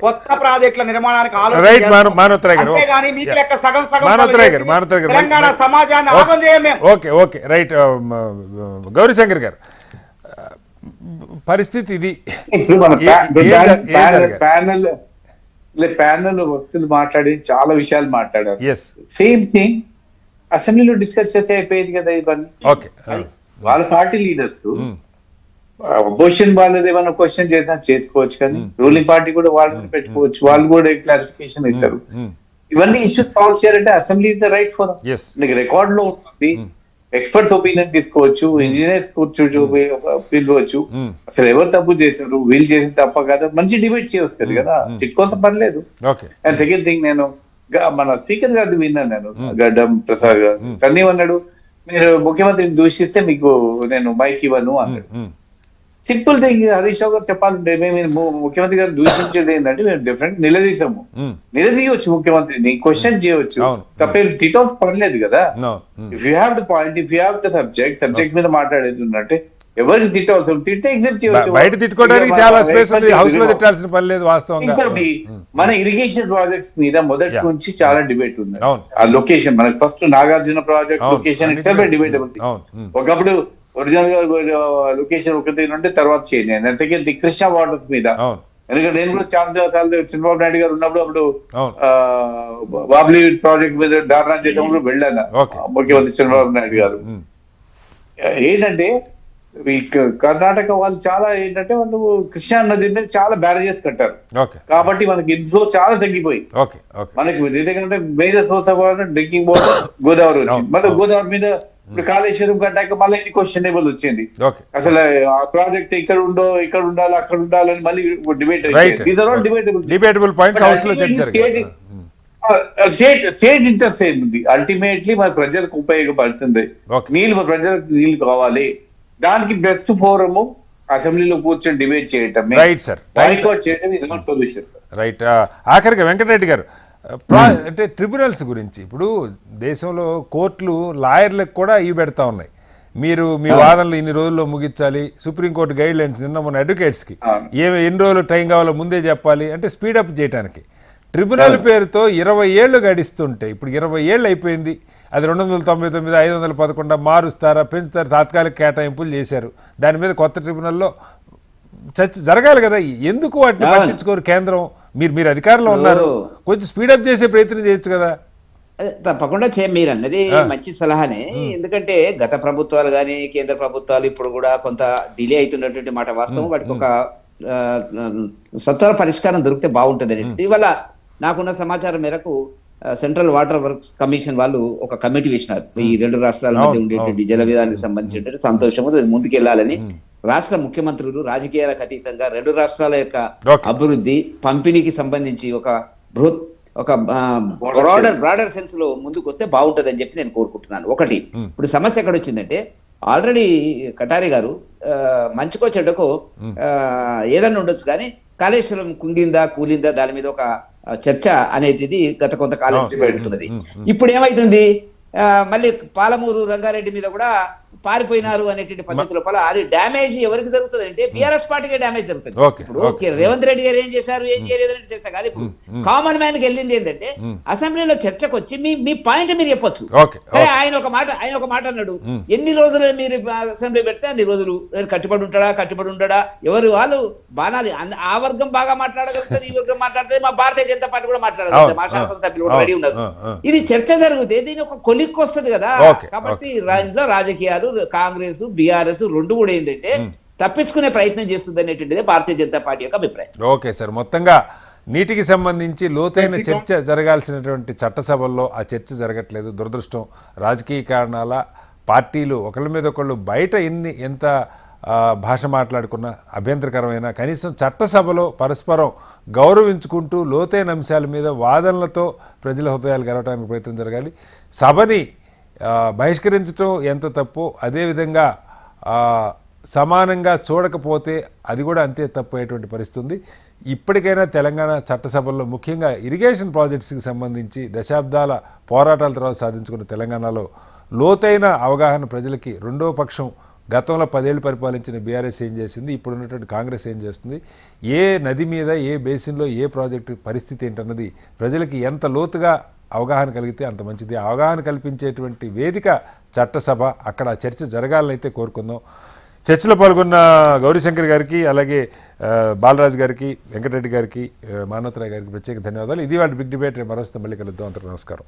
కొత్త ప్రాజెక్టుల నిర్మాణానికి ఆలోచన, మీకు లెక్క సగం తెలంగాణ సమాజాన్ని ఆగం చేయమే. ఓకే రైట్ గౌరీశంకర్ గారు, పరిస్థితి ఇది. ప్యానల్ వ్యక్తులు మాట్లాడి చాలా విషయాలు మాట్లాడారు. సేమ్ థింగ్ అసెంబ్లీలో డిస్కస్ చేస్తే అయిపోయేది కదా ఇవన్నీ. వాళ్ళ పార్టీ లీడర్స్ అపోజిషన్ వాళ్ళది ఏమైనా క్వశ్చన్ చేద్దాం చేసుకోవచ్చు, కానీ రూలింగ్ పార్టీ కూడా వాళ్ళని పెట్టుకోవచ్చు, వాళ్ళు కూడా క్లారిఫికేషన్ ఇస్తారు. ఇవన్నీ ఇష్యూస్ సాల్వ్ చేయాలంటే assembly is the right forum. Record లో ఉంటుంది, ఎక్స్పర్ట్స్ ఒపీనియన్ తీసుకోవచ్చు, ఇంజనీర్స్ పిలవచ్చు, అసలు ఎవరు తప్పు చేశారు, వీళ్ళు చేసిన తప్ప కదా, మంచి డిబేట్ చేయవచ్చు కదా, చిట్టుకోసం పర్లేదు. ఓకే. అండ్ సెకండ్ థింగ్, నేను మన స్పీకర్ గారిది విన్నాను, నేను గడ్డం ప్రసాద్ గారు తన్ని ఏమన్నాడు, మీరు ముఖ్యమంత్రిని దూషిస్తే మీకు నేను మైక్ ఇవ్వను అన్నాడు. సింపుల్ థింగ్ హరీష్ రావు గారు చెప్పాలంటే, మేము ముఖ్యమంత్రి గారు దూషించేది ఏంటంటే మేము డిఫరెంట్ నిలదీసాము, నిలదీయవచ్చు ముఖ్యమంత్రిని, క్వశ్చన్ చేయవచ్చు, తప్పేం టిట్ ఆఫ్ పర్లేదు కదా. If you have the point, if you have the subject మీద మాట్లాడేది ఉన్నట్టే ఎవరికి తిట్టవలసిన తిట్టే ఎగ్జిట్ చేయవచ్చు. బయట తిట్టుకోవడానికి చాలా స్పేస్ ఉంది, హౌస్ లో తిట్టాల్సిన పని లేదు వాస్తవంగా. ఇంకోటి, మన ఇరిగేషన్ ప్రాజెక్ట్స్ మీద మొదటి నుంచి చాలా డిబేట్ ఉంది. ఆ లొకేషన్ మనకి first Nagarjuna project location debatable. ఒకప్పుడు ఒరిజినల్ గా లొకేషన్ ఒకటి ఉంటే తర్వాత చేయండి. సెకండ్ కృష్ణా వాటర్స్ మీద, ఎందుకంటే నేను కూడా చాలా సార్లు చంద్రబాబు నాయుడు గారు ఉన్నప్పుడు అప్పుడు బాబ్లీ ప్రాజెక్ట్ మీద ధారణ చేయడం వెళ్ళాను ముఖ్యమంత్రి చంద్రబాబు నాయుడు గారు. ఏంటంటే ఈ కర్ణాటక వాళ్ళు చాలా ఏంటంటే వాళ్ళు కృష్ణా నది మీద చాలా బ్యారేజెస్ కట్టారు, కాబట్టి మనకి ఇన్ఫ్లో చాలా తగ్గిపోయి, మనకి ఎందుకంటే major source of water drinking water Godavari వచ్చింది. మళ్ళీ గోదావరి మీద ఇప్పుడు కాళేశ్వరం కట్టాక మళ్ళీ ఇది క్వశ్చనబుల్ వచ్చింది, అసలు ఆ ప్రాజెక్ట్ ఇక్కడ ఉండాలి అక్కడ ఉండాలని మళ్ళీ డిబేట్. డిబేటబుల్ పాయింట్స్ హౌస్ లో స్టేట్ ఇంట్రెస్ట్ ఏంది, అల్టిమేట్లీ మన ప్రజలకు ఉపయోగపడుతుంది, ప్రజలకు నీళ్లు కావాలి, దానికి బెస్ట్ ఫోరము అసెంబ్లీలో కూర్చొని డిబేట్ చేయటం, సొల్యూషన్. రైట్. ఆఖరిగా వెంకటరెడ్డి గారు, అంటే ట్రిబ్యునల్స్ గురించి ఇప్పుడు దేశంలో కోర్టులు లాయర్లకు కూడా ఇవి పెడతా ఉన్నాయి, మీరు మీ వాదనలు ఇన్ని రోజుల్లో ముగించాలి, సుప్రీంకోర్టు గైడ్ లైన్స్ నిన్న మన అడ్వకేట్స్కి ఎన్ని రోజులు టైం కావాలో ముందే చెప్పాలి అంటే స్పీడప్ చేయడానికి. ట్రిబ్యునల్ పేరుతో 20 ఏళ్ళు గడిస్తుంటే ఇప్పుడు 20 ఏళ్ళు అయిపోయింది, అది 299 511 మారుస్తారా పెంచుతారా, తాత్కాలిక కేటాయింపులు చేశారు, దాని మీద కొత్త ట్రిబ్యునల్లో చర్చ జరగాలి కదా, ఎందుకు వాటిని పట్టించుకోరు కేంద్రం? మీరు అధికారంలో ఉన్నారు, కొంచెం స్పీడప్ చేసే ప్రయత్నం చేయొచ్చు కదా. తప్పకుండా మీరు అన్నది మంచి సలహానే, ఎందుకంటే గత ప్రభుత్వాలు కానీ కేంద్ర ప్రభుత్వాలు ఇప్పుడు కూడా కొంత డిలే అవుతున్నటువంటి మాట వాస్తవం, వాటికి ఒక సత్వర పరిష్కారం దొరికితే బాగుంటుంది. ఇవాళ నాకున్న సమాచారం మేరకు సెంట్రల్ వాటర్ వర్క్స్ కమిషన్ వాళ్ళు ఒక కమిటీ వేసినారు, ఈ రెండు రాష్ట్రాల మధ్య ఉండేటువంటి జల విధానానికి సంబంధించినటువంటి సంతోషము ముందుకెళ్లాలని. రాష్ట్ర ముఖ్యమంత్రులు రాజకీయాలకు అతీతంగా రెండు రాష్ట్రాల యొక్క అభివృద్ధి పంపిణీకి సంబంధించి ఒక బ్రాడర్ సెన్స్ లో ముందుకు వస్తే బాగుంటది అని చెప్పి నేను కోరుకుంటున్నాను. ఒకటి, ఇప్పుడు సమస్య ఎక్కడ వచ్చిందంటే, ఆల్రెడీ కటారి గారు మంచికో చెడ్డకో ఏదన్నా ఉండొచ్చు కానీ కాళేశ్వరం కుంగిందా కూలిందా దాని మీద ఒక చర్చ అనేది గత కొంతకాలం జరుగుతున్నది. ఇప్పుడు ఏమైతుంది, మళ్ళీ పాలమూరు రంగారెడ్డి మీద కూడా పారిపోయినారు అనేటువంటి పద్ధతి లోపల అది డ్యామేజ్ ఎవరికి జరుగుతుంది అంటే బీఆర్ఎస్ పార్టీకే డ్యామేజ్ జరుగుతుంది. ఇప్పుడు రేవంత్ రెడ్డి గారు ఏం చేశారు ఏం చేయలేదని చర్చ కాదు, ఇప్పుడు కామన్ మ్యాన్ కి వెళ్ళింది ఏంటంటే అసెంబ్లీలో చర్చకు వచ్చి మీ పాయింట్ మీరు చెప్పొచ్చు. ఆయన ఒక మాట అన్నాడు, ఎన్ని రోజులు మీరు అసెంబ్లీ పెడితే అన్ని రోజులు కట్టుబడి ఉంటాడా ఎవరు వాళ్ళు బాణాలి, ఆ వర్గం బాగా మాట్లాడగలుగుతుంది, ఈ వర్గం మాట్లాడుతుంది, మా భారతీయ జనతా పార్టీ కూడా మాట్లాడగలుగుతుంది, మా శాసనసభ్యులు కూడా రెడీ ఉన్నారు. ఇది చర్చ జరిగితే దీని ఒక కొలిక్కి వస్తుంది కదా. కాబట్టి ఇందులో రాజకీయాలు కాంగ్రెస్ బీఆర్ఎస్ రెండు కూడా ఏంటంటే తప్పించుకునే ప్రయత్నం చేస్తుంది అనేటువంటిది భారతీయ జనతా పార్టీ యొక్క అభిప్రాయం. ఓకే సార్, మొత్తంగా నీటికి సంబంధించి లోతైన చర్చ జరగాల్సినటువంటి చట్టసభల్లో ఆ చర్చ జరగట్లేదు. దురదృష్టం, రాజకీయ కారణాల పార్టీలు ఒకళ్ళ మీద ఒకళ్ళు బయట ఎంత భాష మాట్లాడుకున్న అభ్యంతరకరమైన కనీసం చట్టసభలో పరస్పరం గౌరవించుకుంటూ లోతైన అంశాల మీద వాదనలతో ప్రజల హృదయాలు గెలవడానికి ప్రయత్నం జరగాలి. సభని బహిష్కరించడం ఎంత తప్పు, అదేవిధంగా సమానంగా చూడకపోతే అది కూడా అంతే తప్పు అయ్యేటువంటి పరిస్థితి ఉంది. ఇప్పటికైనా తెలంగాణ చట్టసభల్లో ముఖ్యంగా ఇరిగేషన్ ప్రాజెక్ట్స్కి సంబంధించి దశాబ్దాల పోరాటాల తర్వాత సాధించుకున్న తెలంగాణలో లోతైన అవగాహన ప్రజలకి, రెండో పక్షం గతంలో 10 ఏళ్ళు పరిపాలించిన బీఆర్ఎస్ ఏం చేసింది, ఇప్పుడు ఉన్నటువంటి కాంగ్రెస్ ఏం చేస్తుంది, ఏ నది మీద ఏ బేసిన్లో ఏ ప్రాజెక్టు పరిస్థితి ఏంటన్నది ప్రజలకి ఎంత లోతుగా అవగాహన కలిగితే అంత మంచిది. అవగాహన కల్పించేటువంటి వేదిక చట్టసభ, అక్కడ చర్చ జరగాలనైతే కోరుకుందాం. చర్చలో పాల్గొన్న గౌరీశంకర్ గారికి, అలాగే బాలరాజు గారికి, వెంకటరెడ్డి గారికి, మానవతరాయ్ గారికి ప్రత్యేక ధన్యవాదాలు. ఇది వాళ్ళ బిగ్ డిబేట్. మరోస్తే మళ్ళీ కలుద్దాం. అందరికీ నమస్కారం.